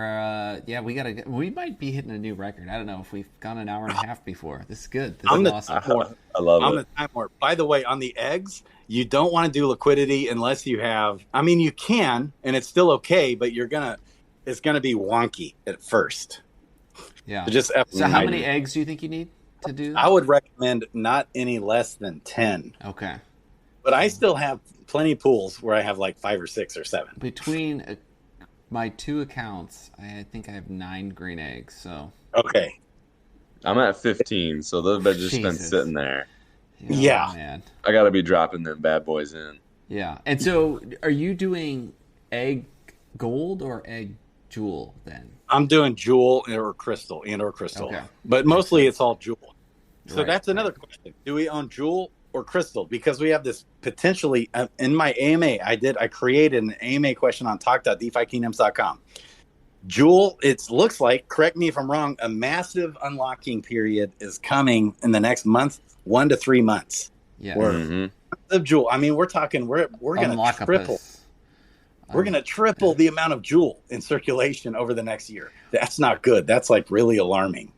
might be hitting a new record. I don't know if we've gone an hour and a half before. This is good. This is awesome. I love on it. the time warp. By the way, on the eggs, you don't want to do liquidity unless you have. I mean, you can, and it's still okay, but it's gonna be wonky at first. Yeah. So how many eggs do you think you need to do? I would recommend not any less than 10. Okay. But I still have plenty of pools where I have like 5 or 6 or 7. Between my two accounts, I think I have 9 green eggs. So okay. I'm at 15, so those have just been sitting there. Yeah. Man. I got to be dropping them bad boys in. Yeah. And so are you doing egg gold or egg jewel then? I'm doing jewel or crystal. Okay. But mostly it's all jewel. So that's another question. Do we own jewel or crystal? Because we have this potentially in my AMA, I created an AMA question on talk.defykingdoms.com. Jewel, it looks like, correct me if I'm wrong, a massive unlocking period is coming in the next month, 1 to 3 months. Yeah. Of jewel. I mean, we're talking we're going to triple. We're going to triple the amount of jewel in circulation over the next year. That's not good. That's like really alarming.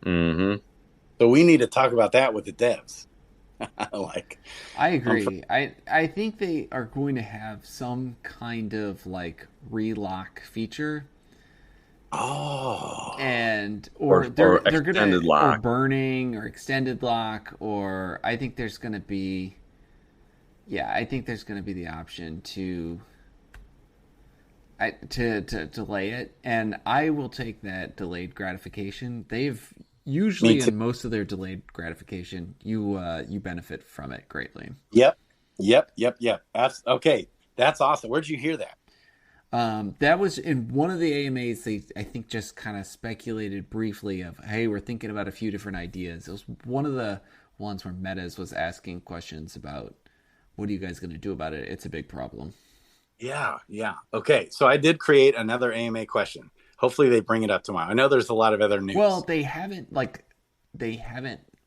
Mm-hmm. So we need to talk about that with the devs. I agree. I think they are going to have some kind of like relock feature. Oh. And or they're extended gonna lock. or burning or extended lock, or I think there's gonna be the option to delay it, and I will take that delayed gratification. They've usually in most of their delayed gratification, you benefit from it greatly. Yep. Okay, that's awesome. Where'd you hear that? That was in one of the AMAs. They, I think, just kind of speculated briefly of, hey, we're thinking about a few different ideas. It was one of the ones where Metas was asking questions about, what are you guys going to do about it? It's a big problem. Yeah. Okay, so I did create another AMA question. Hopefully they bring it up tomorrow. I know there's a lot of other news. Well, they haven't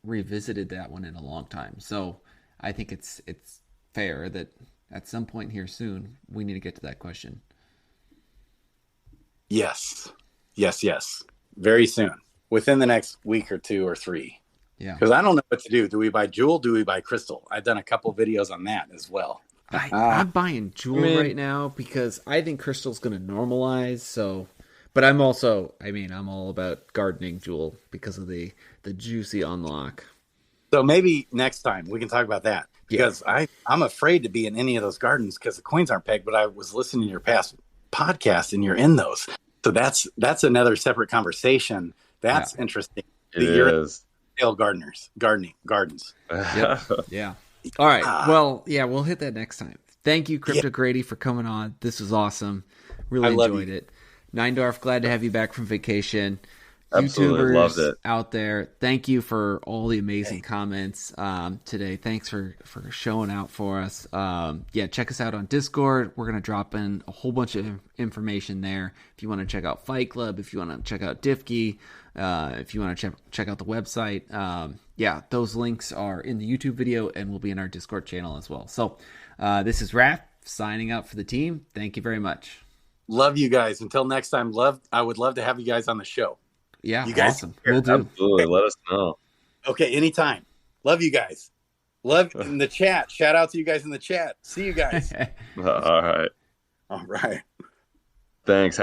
revisited that one in a long time. So I think it's fair that at some point here soon, we need to get to that question. Yes. Very soon. Within the next week or 2 or 3. Yeah. Because I don't know what to do. Do we buy jewel? Do we buy crystal? I've done a couple videos on that as well. I'm buying jewel right now because I think crystal's going to normalize. So, but I'm also, I'm all about gardening jewel because of the juicy unlock. So maybe next time we can talk about that, because I'm afraid to be in any of those gardens because the coins aren't pegged. But I was listening to your past podcast and you're in those, so that's another separate conversation. That's interesting. It is. Gardens. Yep. Yeah. All right. Well, we'll hit that next time. Thank you, CryptoGrady, for coming on. This was awesome. Really enjoyed it. Neindorf, glad to have you back from vacation. Absolutely loved YouTubers it. out there, thank you for all the amazing comments today. Thanks for showing out for us. Yeah, check us out on Discord. We're gonna drop in a whole bunch of information there. If you want to check out Fight Club, if you want to check out Diffkey, if you want to check out the website, yeah, those links are in the YouTube video and will be in our Discord channel as well. So this is Raph signing out for the team. Thank you very much. Love you guys. Until next time, I would love to have you guys on the show. Yeah, you guys awesome. We'll do. Absolutely. Let us know. Okay, anytime. Love you guys. Love in the chat. Shout out to you guys in the chat. See you guys. All right. All right. Thanks.